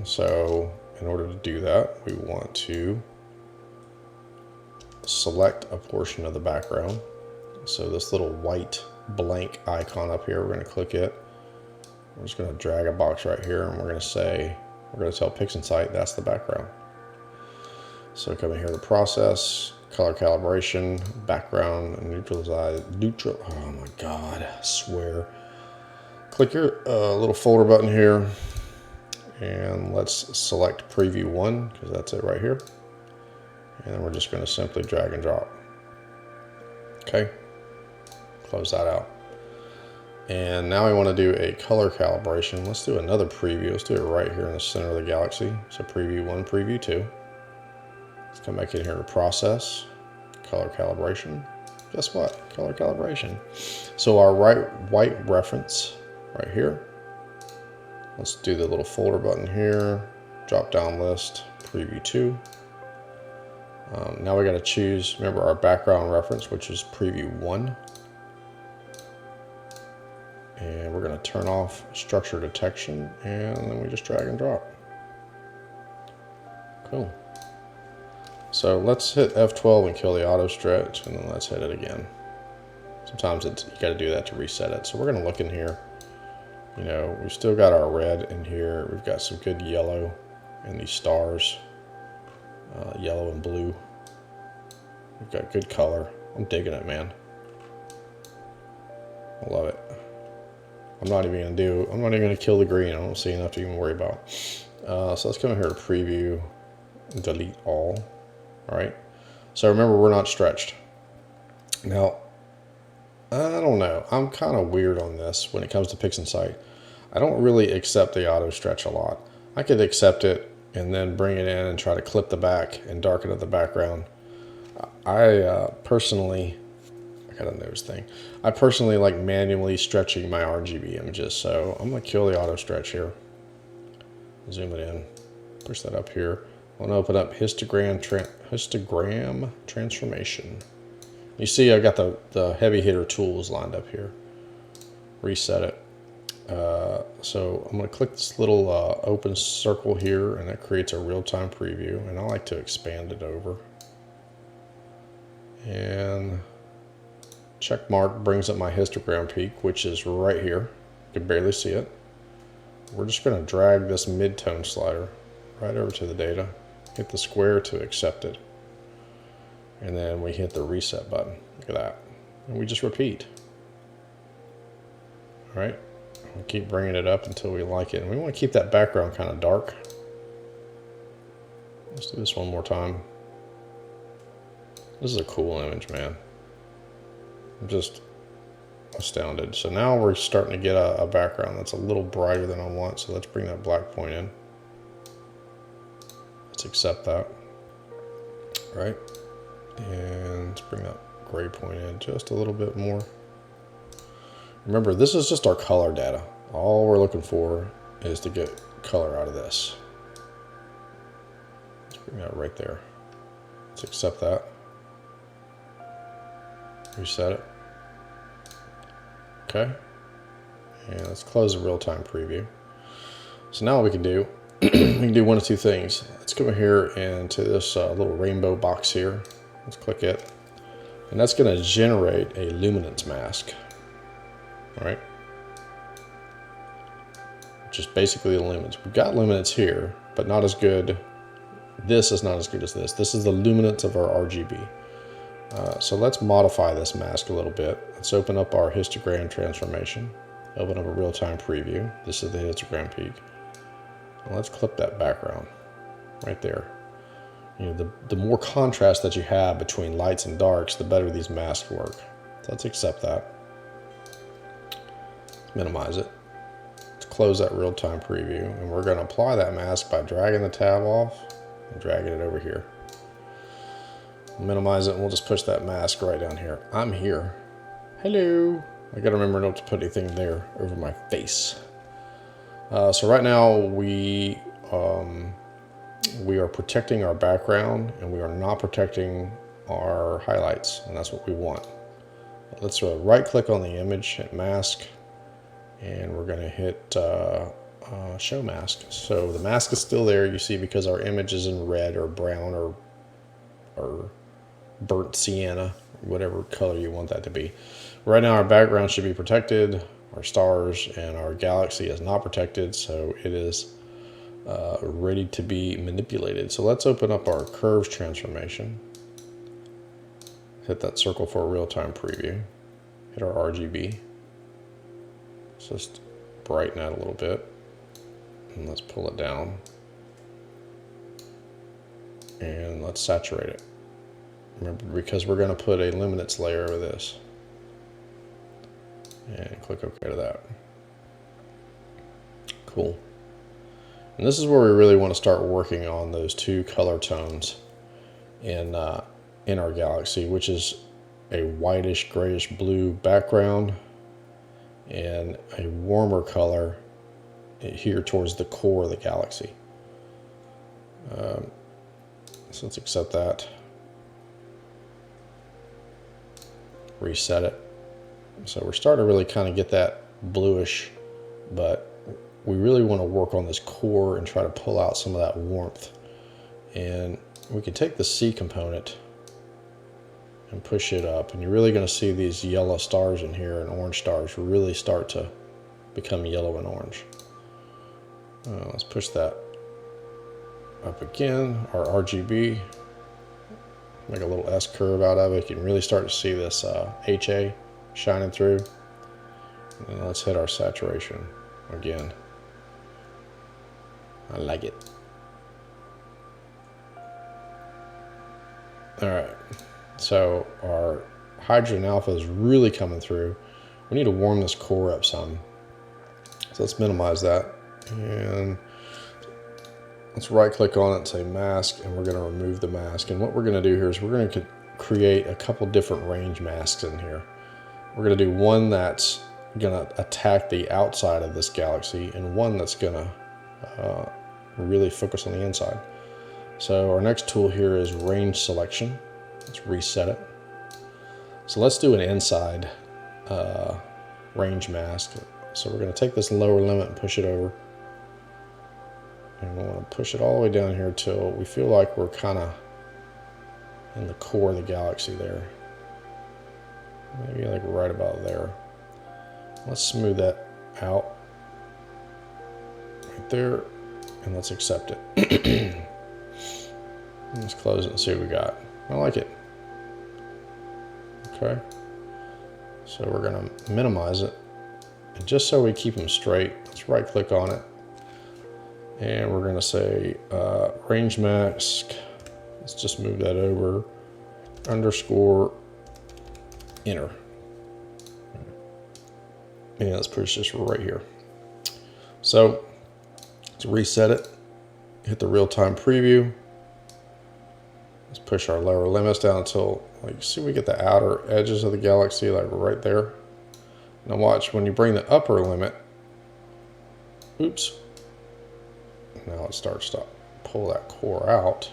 So in order to do that, we want to select a portion of the background. So this little white blank icon up here, we're going to click it. We're just going to drag a box right here, and we're going to say, we're going to tell Pixinsight that's the background. So come in here to process, color calibration, background, oh my God, I swear. Click your little folder button here, and let's select preview 1, because that's it right here. And then we're just going to simply drag and drop. Okay, close that out. And now we want to do a color calibration. Let's do another preview. Let's do it right here in the center of the galaxy. So preview 1, preview 2. Let's come back in here to process, color calibration. Guess what? Color calibration. So our white reference right here. Let's do the little folder button here, drop down list, preview 2. Now we got to choose, remember our background reference, which is preview 1. And we're going to turn off structure detection, and then we just drag and drop. Cool. So let's hit F12 and kill the auto stretch, and then let's hit it again. Sometimes you got to do that to reset it. So we're going to look in here. You know, we've still got our red in here. We've got some good yellow in these stars, yellow and blue. We've got good color. I'm digging it, man. I love it. I'm not even going to kill the green. I don't see enough to even worry about. So let's come in here to preview, delete all. All right. So remember, we're not stretched. Now, I don't know. I'm kind of weird on this when it comes to Pixinsight. I don't really accept the auto stretch a lot. I could accept it and then bring it in and try to clip the back and darken up the background. I personally like manually stretching my RGB images. So I'm going to kill the auto stretch here. Zoom it in. Push that up here. I want to open up histogram transformation. You see I got the heavy hitter tools lined up here. Reset it. So I'm going to click this little open circle here, and that creates a real-time preview, and I like to expand it over. And check mark brings up my histogram peak, which is right here. You can barely see it. We're just going to drag this mid-tone slider right over to the data, hit the square to accept it, and then we hit the reset button. Look at that. And we just repeat. All right. We'll keep bringing it up until we like it. And we want to keep that background kind of dark. Let's do this one more time. This is a cool image, man. I'm just astounded. So now we're starting to get a background that's a little brighter than I want. So let's bring that black point in. Let's accept that. All right. And let's bring that gray point in just a little bit more. Remember, this is just our color data. All we're looking for is to get color out of this. Let's bring that right there. Let's accept that. Reset it. Okay. And let's close the real-time preview. So now what we can do, we can do one of two things. Let's go here into this little rainbow box here. Let's click it. And that's going to generate a luminance mask. All right. Which is basically the luminance. We've got luminance here, but not as good. This is not as good as this. This is the luminance of our RGB. So let's modify this mask a little bit. Let's open up our histogram transformation. Open up a real-time preview. This is the histogram peak. And let's clip that background right there. You know, the more contrast that you have between lights and darks, the better these masks work. So let's accept that. Let's minimize it. Let's close that real-time preview. And we're going to apply that mask by dragging the tab off and dragging it over here. Minimize it, and we'll just push that mask right down here. I'm here. Hello. I gotta remember not to put anything there over my face. So right now we are protecting our background, and we are not protecting our highlights, and that's what we want. Let's right click on the image, hit mask, and we're gonna hit show mask. So the mask is still there, you see, because our image is in red or brown or burnt sienna, whatever color you want that to be. Right now our background should be protected, our stars and our galaxy is not protected, so it is ready to be manipulated. So let's open up our curves transformation, hit that circle for a real-time preview, hit our RGB, let's just brighten that a little bit, and let's pull it down, and let's saturate it. Remember, because we're going to put a luminance layer over this. And click OK to that. Cool. And this is where we really want to start working on those two color tones in our galaxy, which is a whitish, grayish blue background and a warmer color here towards the core of the galaxy. So let's accept that. Reset it. So we're starting to really kind of get that bluish, but we really want to work on this core and try to pull out some of that warmth. And we can take the C component and push it up, and you're really going to see these yellow stars in here and orange stars really start to become yellow and orange. Let's push that up again, our RGB. Make a little S curve out of it. You can really start to see this HA shining through. And let's hit our saturation again. I like it. All right, so our hydrogen alpha is really coming through. We need to warm this core up some. So let's minimize that. And let's right click on it and say mask, and we're going to remove the mask. And what we're going to do here is we're going to create a couple different range masks in here. We're going to do one that's going to attack the outside of this galaxy and one that's going to really focus on the inside. So our next tool here is range selection. Let's reset it. So let's do an inside range mask. So we're going to take this lower limit and push it over. And we want to push it all the way down here till we feel like we're kind of in the core of the galaxy there. Maybe like right about there. Let's smooth that out right there, and let's accept it. Let's close it and see what we got. I like it. Okay. So we're going to minimize it, and just so we keep them straight, let's right click on it. And we're going to say range mask. Let's just move that over. Underscore enter. And let's push this right here. So let's reset it. Hit the real-time preview. Let's push our lower limits down until, like, see, we get the outer edges of the galaxy, like right there. Now watch, when you bring the upper limit, oops, now it starts to pull that core out.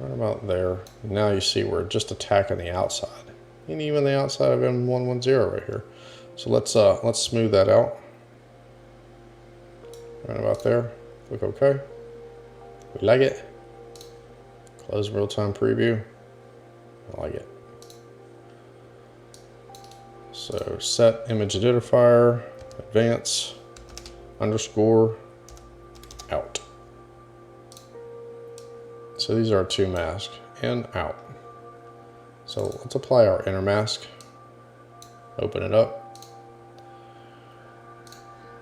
Right about there. Now you see we're just attacking the outside, and even the outside of M110 right here. So let's smooth that out. Right about there. Click OK. We like it. Close real-time preview. I like it. So set image identifier, advance, underscore, out. So these are our two masks, in, out. So let's apply our inner mask. Open it up.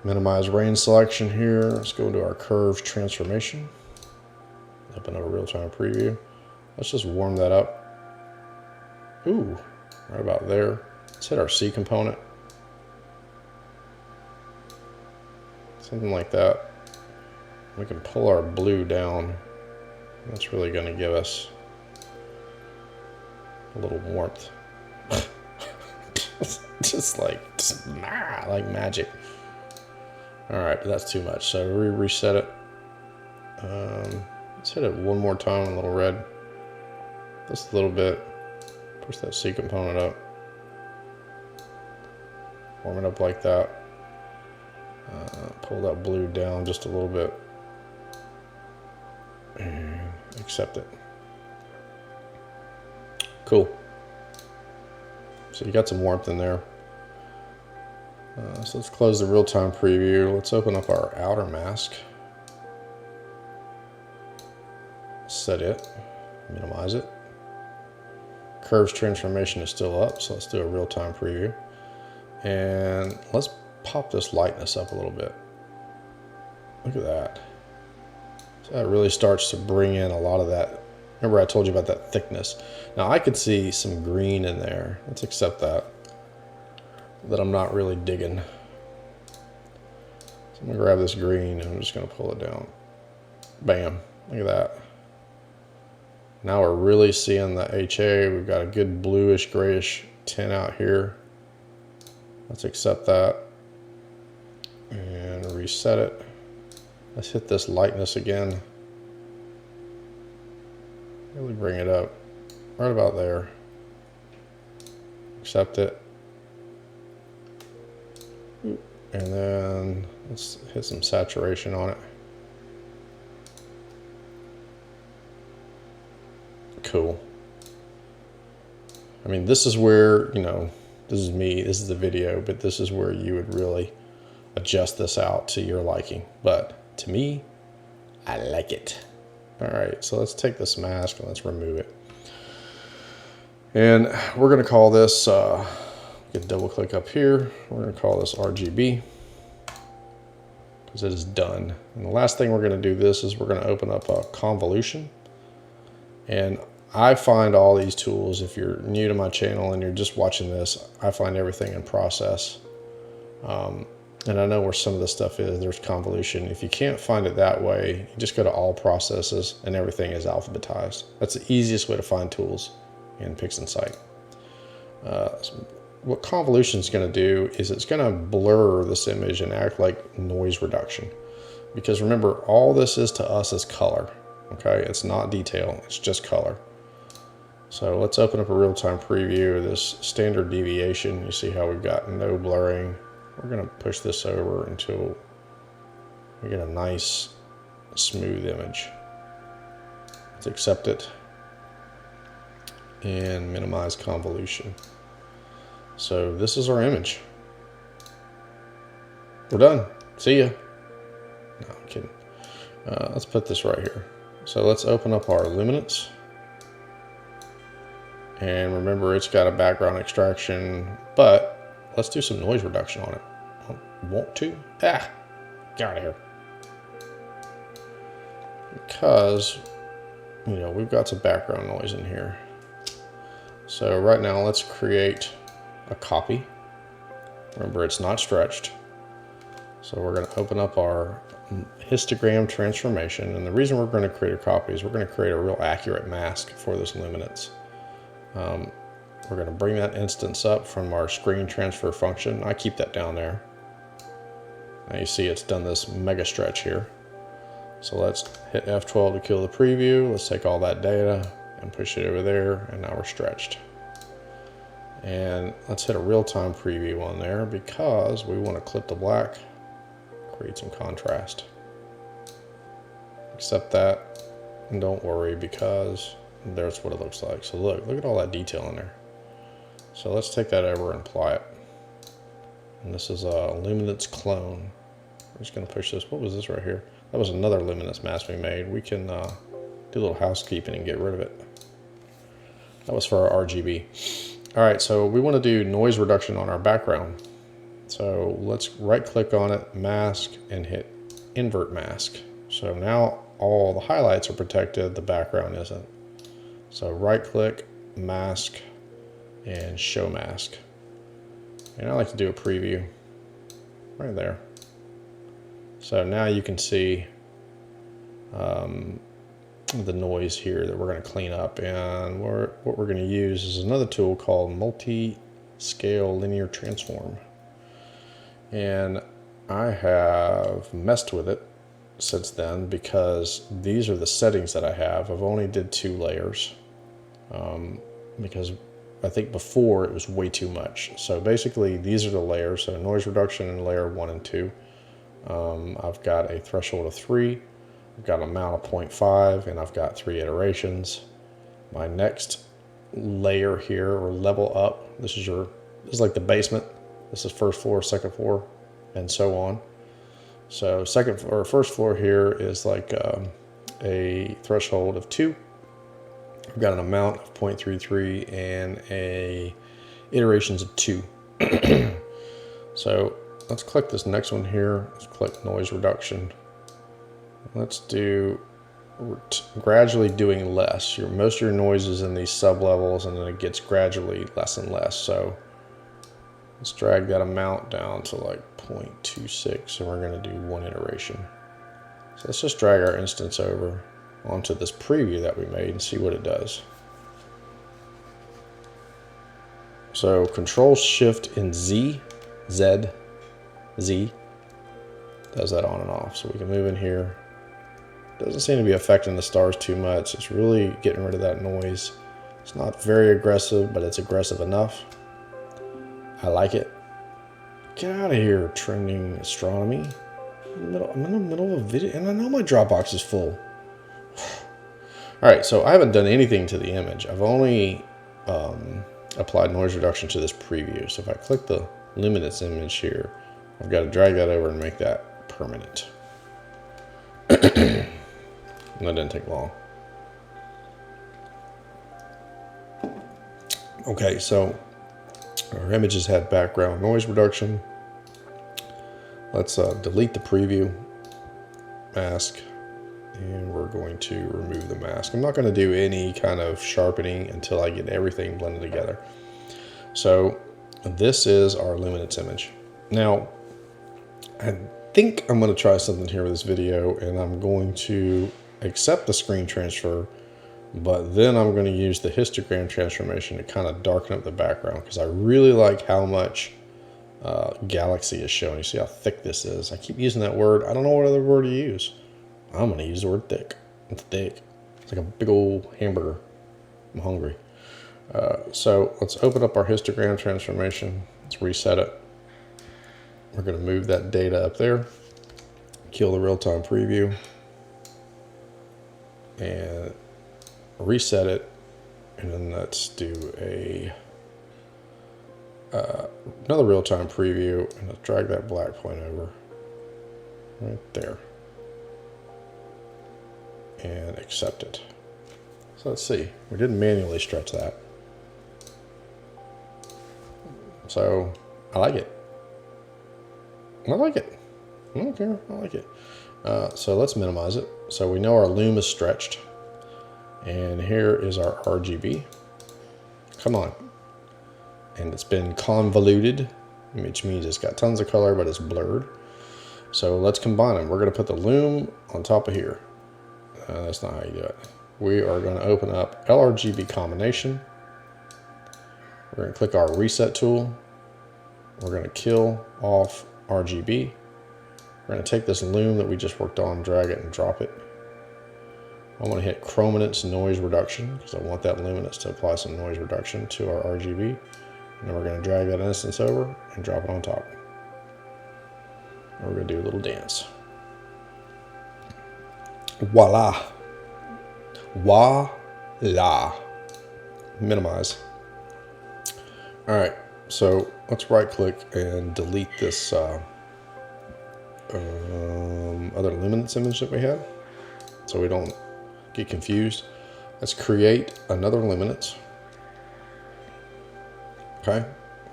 Minimize range selection here. Let's go into our curves transformation. Open up a real-time preview. Let's just warm that up. Ooh, right about there. Let's hit our C component. Something like that. We can pull our blue down. That's really going to give us a little warmth. just like magic. All right, but that's too much. So we reset it. Let's hit it one more time, a little red. Just a little bit. Push that C component up. Warm it up like that. Pull that blue down just a little bit. And accept it. Cool. So you got some warmth in there. So let's close the real-time preview. Let's open up our outer mask. Set it. Minimize it. Curves transformation is still up, so let's do a real-time preview. And let's pop this lightness up a little bit. Look at that. So that really starts to bring in a lot of that. Remember I told you about that thickness. Now I could see some green in there. Let's accept that I'm not really digging. So I'm gonna grab this green and I'm just gonna pull it down. Bam, look at that. Now we're really seeing the HA. We've got a good bluish, grayish tint out here. Let's accept that and reset it. Let's hit this lightness again. Really bring it up right about there. Accept it. And then let's hit some saturation on it. Cool. I mean, this is where, you know, this is me, this is the video, but this is where you would really adjust this out to your liking. But to me, I like it. All right, so let's take this mask and let's remove it. And we're gonna call this, we can double click up here. We're gonna call this RGB because it is done. And the last thing we're gonna do this is we're gonna open up a convolution. And I find all these tools, if you're new to my channel and you're just watching this, I find everything in process. And I know where some of the stuff is, there's convolution. If you can't find it that way, you just go to all processes and everything is alphabetized. That's the easiest way to find tools in Pixinsight. What convolution is going to do is it's going to blur this image and act like noise reduction. Because remember, all this is to us is color. Okay, it's not detail, it's just color. So let's open up a real-time preview of this standard deviation. You see how we've got no blurring. We're going to push this over until we get a nice smooth image. Let's accept it and minimize convolution. So this is our image. We're done. See ya. No, I'm kidding. Let's put this right here. So let's open up our luminance. And remember, it's got a background extraction, but let's do some noise reduction on it. Want to? Ah, get out of here. Because, you know, we've got some background noise in here. So right now, let's create a copy. Remember, it's not stretched. So we're going to open up our histogram transformation. And the reason we're going to create a copy is we're going to create a real accurate mask for this luminance. We're going to bring that instance up from our screen transfer function. I keep that down there. Now you see it's done this mega stretch here. So let's hit F12 to kill the preview. Let's take all that data and push it over there, and now we're stretched. And let's hit a real-time preview on there because we want to clip the black, create some contrast. Accept that, and don't worry because there's what it looks like. So look at all that detail in there. So let's take that over and apply it. And this is a luminance clone. I'm just going to push this. What was this right here? That was another luminance mask we made. We can do a little housekeeping and get rid of it. That was for our RGB. All right, so we want to do noise reduction on our background. So let's right click on it, mask, and hit invert mask. So now all the highlights are protected, the background isn't. So right click, mask, and show mask. And I like to do a preview right there. So now you can see the noise here that we're going to clean up. And what we're going to use is another tool called multi-scale linear transform. And I have messed with it since then because these are the settings that I have. I've only did 2 layers because I think before it was way too much. So basically these are the layers. So noise reduction in layer 1 and 2. I've got a threshold of 3. I've got an amount of 0.5, and I've got 3 iterations. My next layer here, or level up, this is like the basement. This is first floor, second floor, and so on. So first floor here is like a threshold of 2. I've got an amount of 0.33 and a iterations of 2. So let's click this next one here. Let's click noise reduction. Let's do gradually doing less. Most of your noise is in these sub levels, and then it gets gradually less and less. So let's drag that amount down to like 0.26, and we're going to do 1 iteration. So let's just drag our instance over onto this preview that we made and see what it does. So Control Shift and Z does that on and off. So we can move in here. Doesn't seem to be affecting the stars too much. It's really getting rid of that noise. It's not very aggressive, but it's aggressive enough. I like it. Get out of here, trending astronomy. I'm in the middle of a video, and I know my Dropbox is full. All right, so I haven't done anything to the image. I've only applied noise reduction to this preview. So if I click the luminance image here, I've got to drag that over and make that permanent. That didn't take long. Okay, so our images had background noise reduction. Let's delete the preview mask, and we're going to remove the mask. I'm not going to do any kind of sharpening until I get everything blended together. So this is our luminance image. Now, I think I'm going to try something here with this video, and I'm going to accept the screen transfer, but then I'm going to use the histogram transformation to kind of darken up the background because I really like how much Galaxy is showing. You see how thick this is. I keep using that word. I don't know what other word to use. I'm going to use the word thick. It's thick. It's like a big old hamburger. I'm hungry. So let's open up our histogram transformation. Let's reset it. We're going to move that data up there, kill the real-time preview, and reset it. And then let's do another real-time preview, and let's drag that black point over right there and accept it. So let's see, we didn't manually stretch that. So I like it. I like it. I don't care. I like it. So let's minimize it. So we know our loom is stretched. And here is our RGB. Come on. And it's been convoluted, which means it's got tons of color, but it's blurred. So let's combine them. We're going to put the loom on top of here. That's not how you do it. We are going to open up LRGB combination. We're going to click our reset tool. We're going to kill off RGB. We're going to take this loom that we just worked on, drag it and drop it. I want to hit chrominance noise reduction because I want that luminance to apply some noise reduction to our RGB. And then we're going to drag that instance over and drop it on top. And we're going to do a little dance. Voila. Voila. Minimize. All right, so let's right click and delete this other luminance image that we had so we don't get confused. Let's create another luminance. Okay,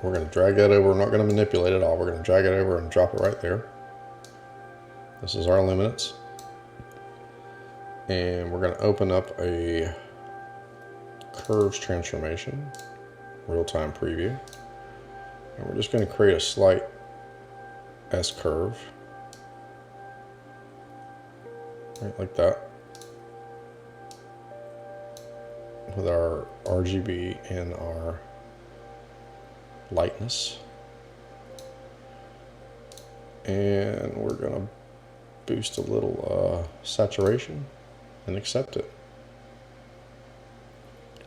we're going to drag that over. We're not going to manipulate it all. We're going to drag it over and drop it right there. This is our luminance. And we're going to open up a curves transformation, real-time preview. And we're just going to create a slight S-curve. Right, like that. With our RGB and our lightness. And we're going to boost a little saturation and accept it.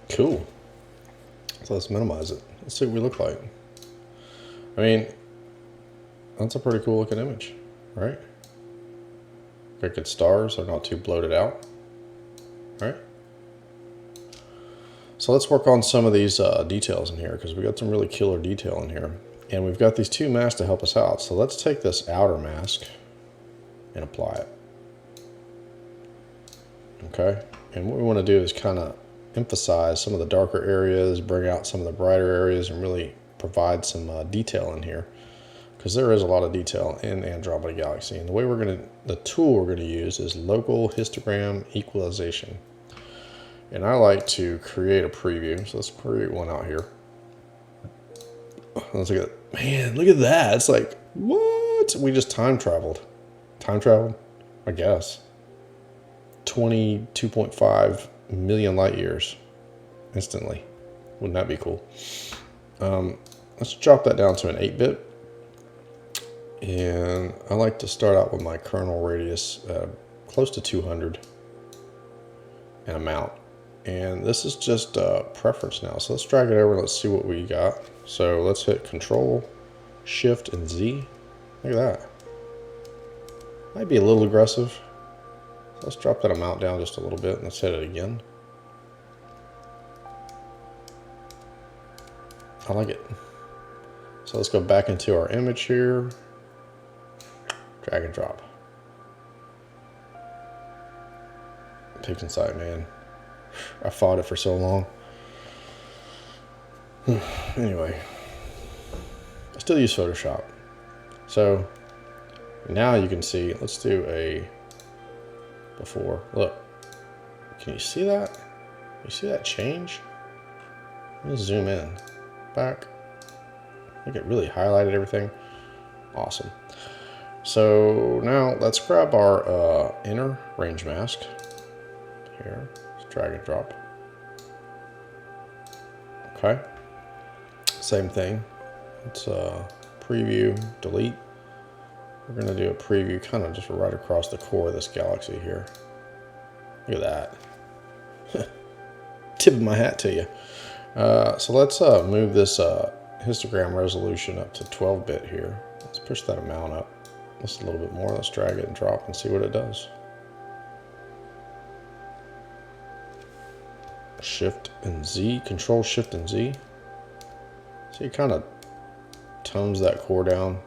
Cool. So let's minimize it. Let's see what we look like. I mean, that's a pretty cool looking image, right? Got good stars, they're not too bloated out, right? So let's work on some of these details in here because we got some really killer detail in here. And we've got these two masks to help us out. So let's take this outer mask and apply it. Okay, and what we want to do is kind of emphasize some of the darker areas, bring out some of the brighter areas, and really provide some detail in here because there is a lot of detail in Andromeda Galaxy. And the way the tool we're going to use is local histogram equalization. And I like to create a preview, so let's create one out here. Let's look at, man, look at that. It's like, what? We just time traveled. Time traveled? I guess. 22.5 million light years instantly. Wouldn't that be cool? Let's drop that down to an 8-bit. And I like to start out with my kernel radius close to 200 and a mount. And this is just a preference now. So let's drag it over and let's see what we got. So let's hit Control, Shift, and Z. Look at that. Might be a little aggressive. So let's drop that amount down just a little bit and let's hit it again. I like it. So let's go back into our image here. Drag and drop. Pixinsight, man. I fought it for so long. Anyway, I still use Photoshop. So now you can see, let's do a before. Look, can you see that? You see that change? Let's zoom in. Back. Look, it really highlighted everything. Awesome. So now let's grab our inner range mask. Here, let's drag and drop. Okay. Same thing. Let's preview, delete. We're going to do a preview kind of just right across the core of this galaxy here. Look at that. Tip of my hat to you. So let's move this histogram resolution up to 12-bit here. Let's push that amount up just a little bit more. Let's drag it and drop and see what it does. Shift and Z, Control Shift and Z. See, it kind of tones that core down,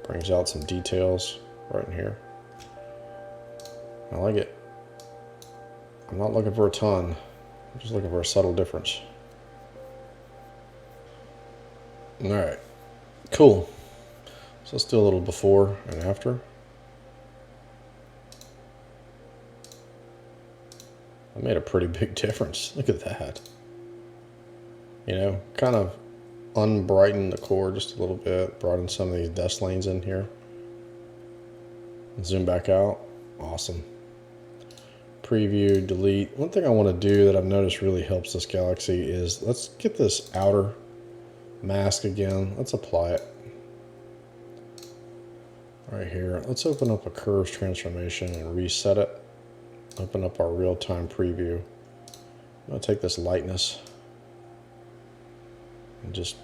brings out some details right in here. I like it. I'm not looking for a ton. I'm just looking for a subtle difference. All right, cool. So let's do a little before and after. I made a pretty big difference. Look at that. You know, kind of unbrighten the core just a little bit, brought in some of these dust lanes in here. Zoom back out. Awesome. Preview, delete. One thing I want to do that I've noticed really helps this galaxy is let's get this outer mask again. Let's apply it right here. Let's open up a curves transformation and reset it. Open up our real-time preview. I'm going to take this lightness and just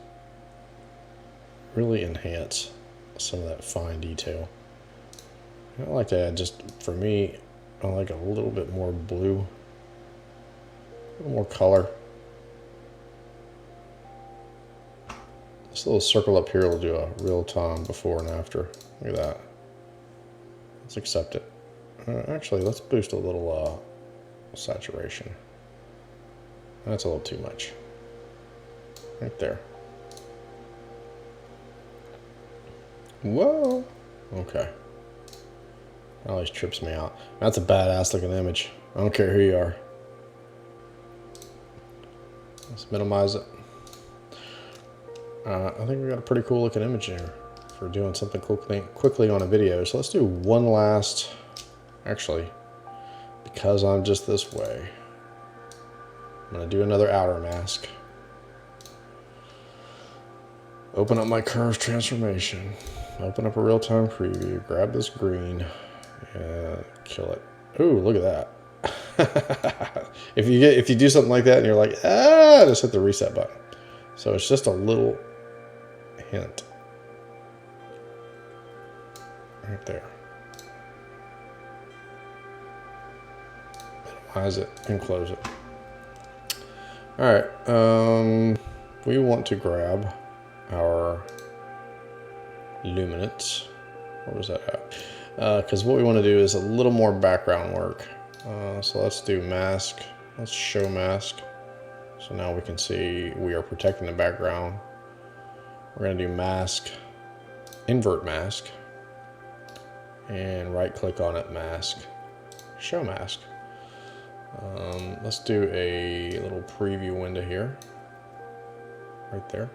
really enhance some of that fine detail. I like to add, just for me, I like a little bit more blue, a little more color. This little circle up here will do a real-time before and after. Look at that. Let's accept it. Actually, let's boost a little saturation. That's a little too much. Right there. Whoa. Okay. That always trips me out. That's a badass looking image. I don't care who you are. Let's minimize it. I think we got a pretty cool looking image here for doing something quickly on a video. So let's do one last, actually, because I'm just this way, I'm going to do another outer mask. Open up my curves transformation. Open up a real-time preview. Grab this green and kill it. Ooh, look at that. If you do something like that and you're like, just hit the reset button. So it's just a little hint right there. Minimize it and close it. All right, we want to grab our luminance. Where was that at? Because what we want to do is a little more background work. So let's do mask. Let's show mask. So now we can see we are protecting the background. We're going to do mask, invert mask, and right click on it, mask, show mask. Let's do a little preview window here, right there.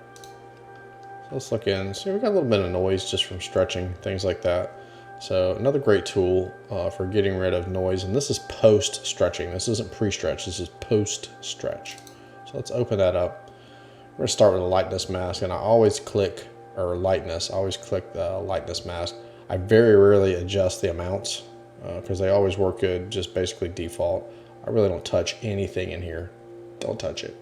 So let's look in. See, we got a little bit of noise just from stretching, things like that. So another great tool for getting rid of noise, and this is post stretching. This isn't pre-stretch, this is post stretch. So let's open that up. We're going to start with a lightness mask, and I always click, or lightness, I always click the lightness mask. I very rarely adjust the amounts because they always work good, just basically default. I really don't touch anything in here. Don't touch it.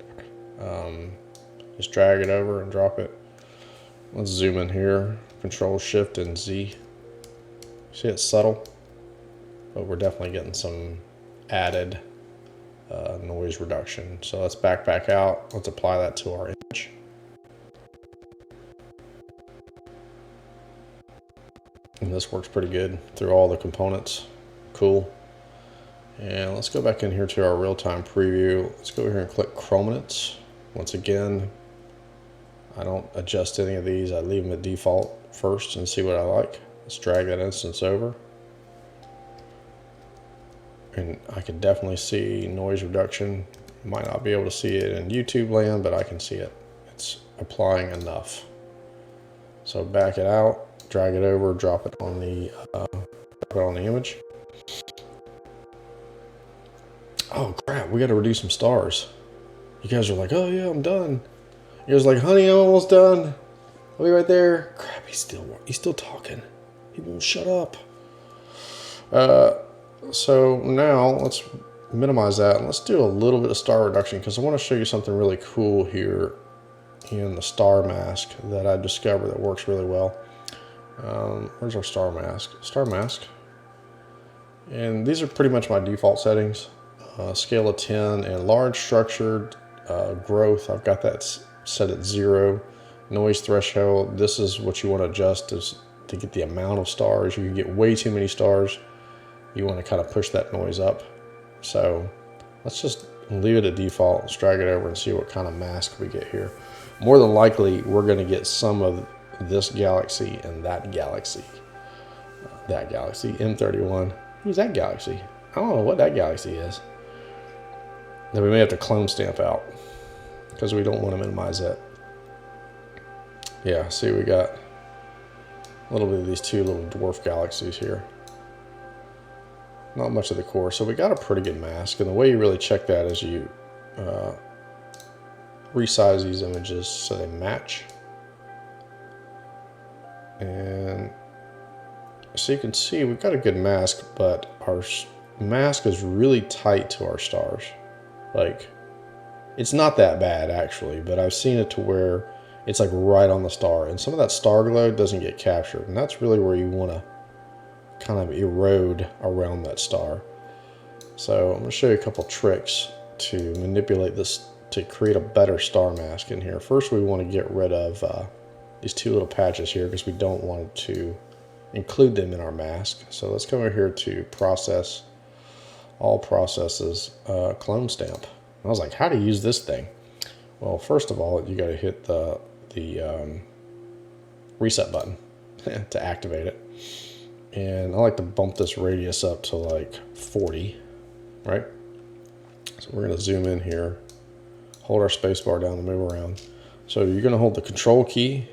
Just drag it over and drop it. Let's zoom in here, Control Shift and Z. See, it's subtle, but we're definitely getting some added noise reduction. So let's back out. Let's apply that to our image. And this works pretty good through all the components. Cool. And let's go back in here to our real-time preview. Let's go here and click chrominance. Once again, I don't adjust any of these. I leave them at default first and see what I like. Let's drag that instance over. And I can definitely see noise reduction. Might not be able to see it in YouTube land, but I can see it. It's applying enough. So back it out, drag it over, drop it on the image. Oh crap, we got to reduce some stars. You guys are like, oh yeah, I'm done. You guys are like, honey, I'm almost done. I'll be right there. Crap, he's still talking. He won't shut up. So now let's minimize that and let's do a little bit of star reduction because I want to show you something really cool here in the star mask that I discovered that works really well. Where's our star mask? Star mask. And these are pretty much my default settings. Scale of 10 and large structured growth. I've got that set at 0. Noise threshold. This is what you want to adjust is to get the amount of stars. You can get way too many stars. You want to kind of push that noise up. So let's just leave it at default. Let's drag it over and see what kind of mask we get here. More than likely, we're going to get some of this galaxy and that galaxy. That galaxy, M31. Who's that galaxy? I don't know what that galaxy is. Then we may have to clone stamp out because we don't want to minimize that. Yeah, see, we got a little bit of these two little dwarf galaxies here. not much of the core. So we got a pretty good mask, and the way you really check that is you resize these images so they match. And so you can see we've got a good mask, but our mask is really tight to our stars. Like, it's not that bad actually, but I've seen it to where it's like right on the star, and some of that star glow doesn't get captured, and that's really where you want to kind of erode around that star. So I'm going to show you a couple tricks to manipulate this to create a better star mask in here. First, we want to get rid of these two little patches here because we don't want to include them in our mask. So let's come over here to process, all processes, clone stamp. I was like, how do you use this thing? Well, first of all, you got to hit the reset button to activate it. And I like to bump this radius up to like 40, right? So we're going to zoom in here, hold our spacebar down to move around. So you're going to hold the control key,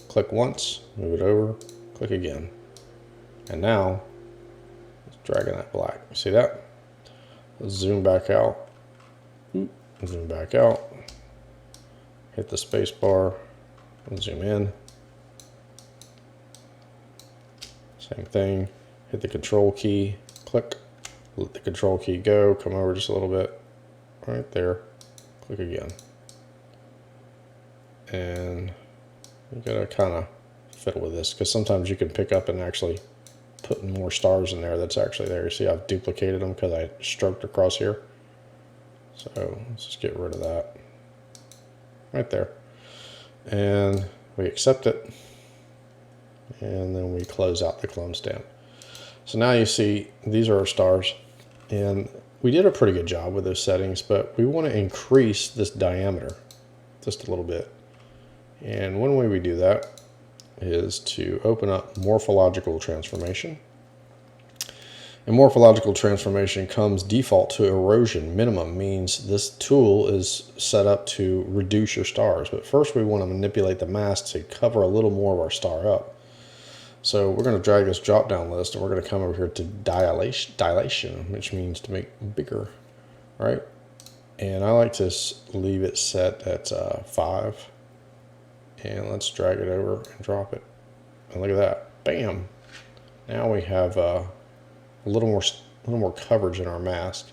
click once, move it over, click again. And now, it's dragging that black. See that? Let's zoom back out. Zoom back out. Hit the spacebar and zoom in. Same thing. Hit the control key, click, let the control key go, come over just a little bit, right there, click again. And you gotta kind of fiddle with this because sometimes you can pick up and actually put more stars in there that's actually there. You see I've duplicated them because I stroked across here. So let's just get rid of that right there. And we accept it. And then we close out the clone stamp. So now you see these are our stars, and we did a pretty good job with those settings, but we want to increase this diameter just a little bit. And one way we do that is to open up morphological transformation. And morphological transformation comes default to erosion minimum, means this tool is set up to reduce your stars. But first we want to manipulate the mask to cover a little more of our star up. So we're going to drag this drop down list, and we're going to come over here to dilation, which means to make bigger, right? And I like to leave it set at 5. And let's drag it over and drop it. And look at that, bam! Now we have a little more coverage in our mask.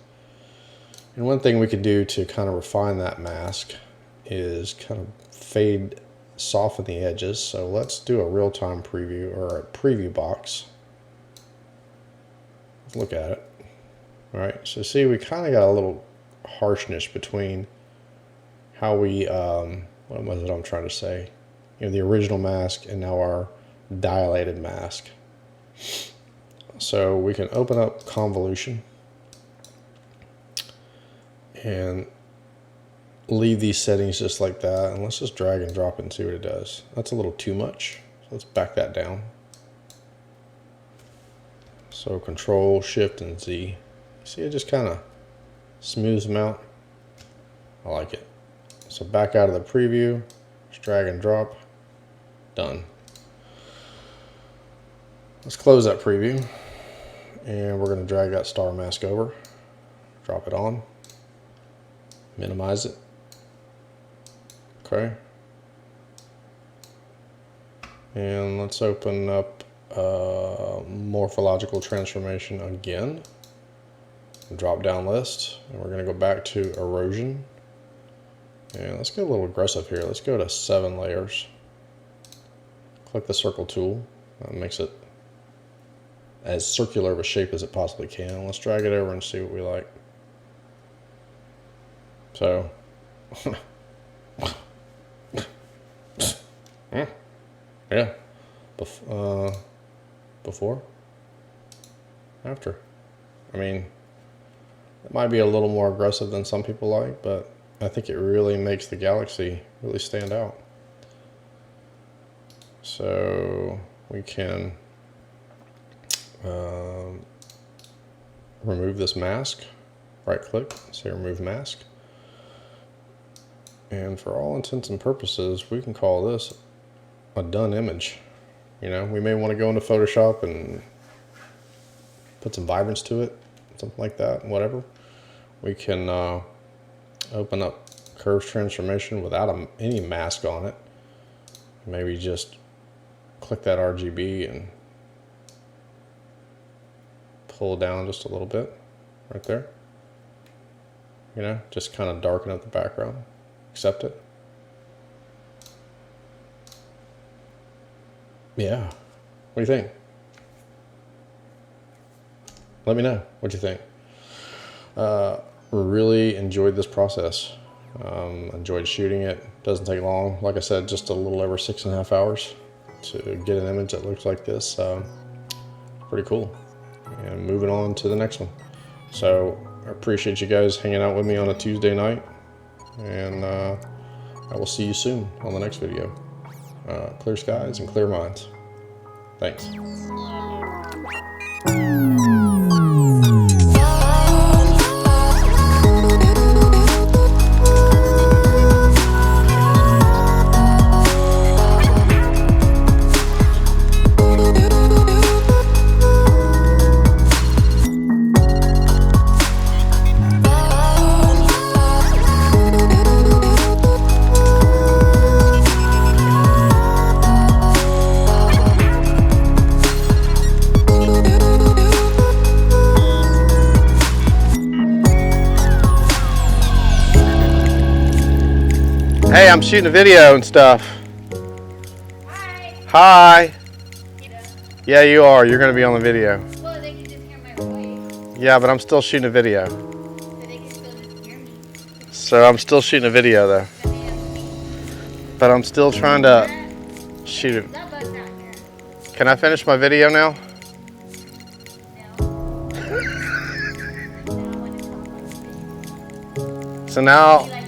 And one thing we could do to kind of refine that mask is kind of soften the edges. So let's do a real-time preview, or a preview box. Let's look at it. All right, so see, we kind of got a little harshness between how we, what was it I'm trying to say? You know, the original mask and now our dilated mask. So we can open up convolution and leave these settings just like that, and let's just drag and drop it and see what it does. That's a little too much, so let's back that down. So Control, Shift, and Z. See, it just kind of smooths them out. I like it. So back out of the preview, just drag and drop, done. Let's close that preview, and we're going to drag that star mask over, drop it on, minimize it. Okay. And let's open up morphological transformation again. Drop down list, and we're going to go back to erosion. And let's get a little aggressive here. Let's go to 7 layers. Click the circle tool. That makes it as circular of a shape as it possibly can. Let's drag it over and see what we like. So, yeah, before, after. I mean, it might be a little more aggressive than some people like, but I think it really makes the Galaxy really stand out. So we can remove this mask, right click, say remove mask. And for all intents and purposes, we can call this a done image. You know, we may want to go into Photoshop and put some vibrance to it, something like that, whatever. We can open up curves transformation without any mask on it. Maybe just click that RGB and pull down just a little bit right there. You know, just kind of darken up the background. Accept it. Yeah. What do you think? Let me know what you think. Really enjoyed this process. Enjoyed shooting it. Doesn't take long. Like I said, just a little over 6.5 hours to get an image that looks like this. Pretty cool. And moving on to the next one. So I appreciate you guys hanging out with me on a Tuesday night. And I will see you soon on the next video. Clear skies and clear minds. Thanks.
Hey, I'm shooting a video and stuff.
Hi.
Hi.
You know,
Yeah, you are. You're going to be on the video.
well, they can just hear my voice.
Yeah, but I'm still shooting a video.
So they can still just hear me.
So I'm still shooting a video though.
But they have me.
But I'm still trying to shoot it.
That bug's not here.
Can I finish my video now?
No. Now I want to talk like this.
So now
Like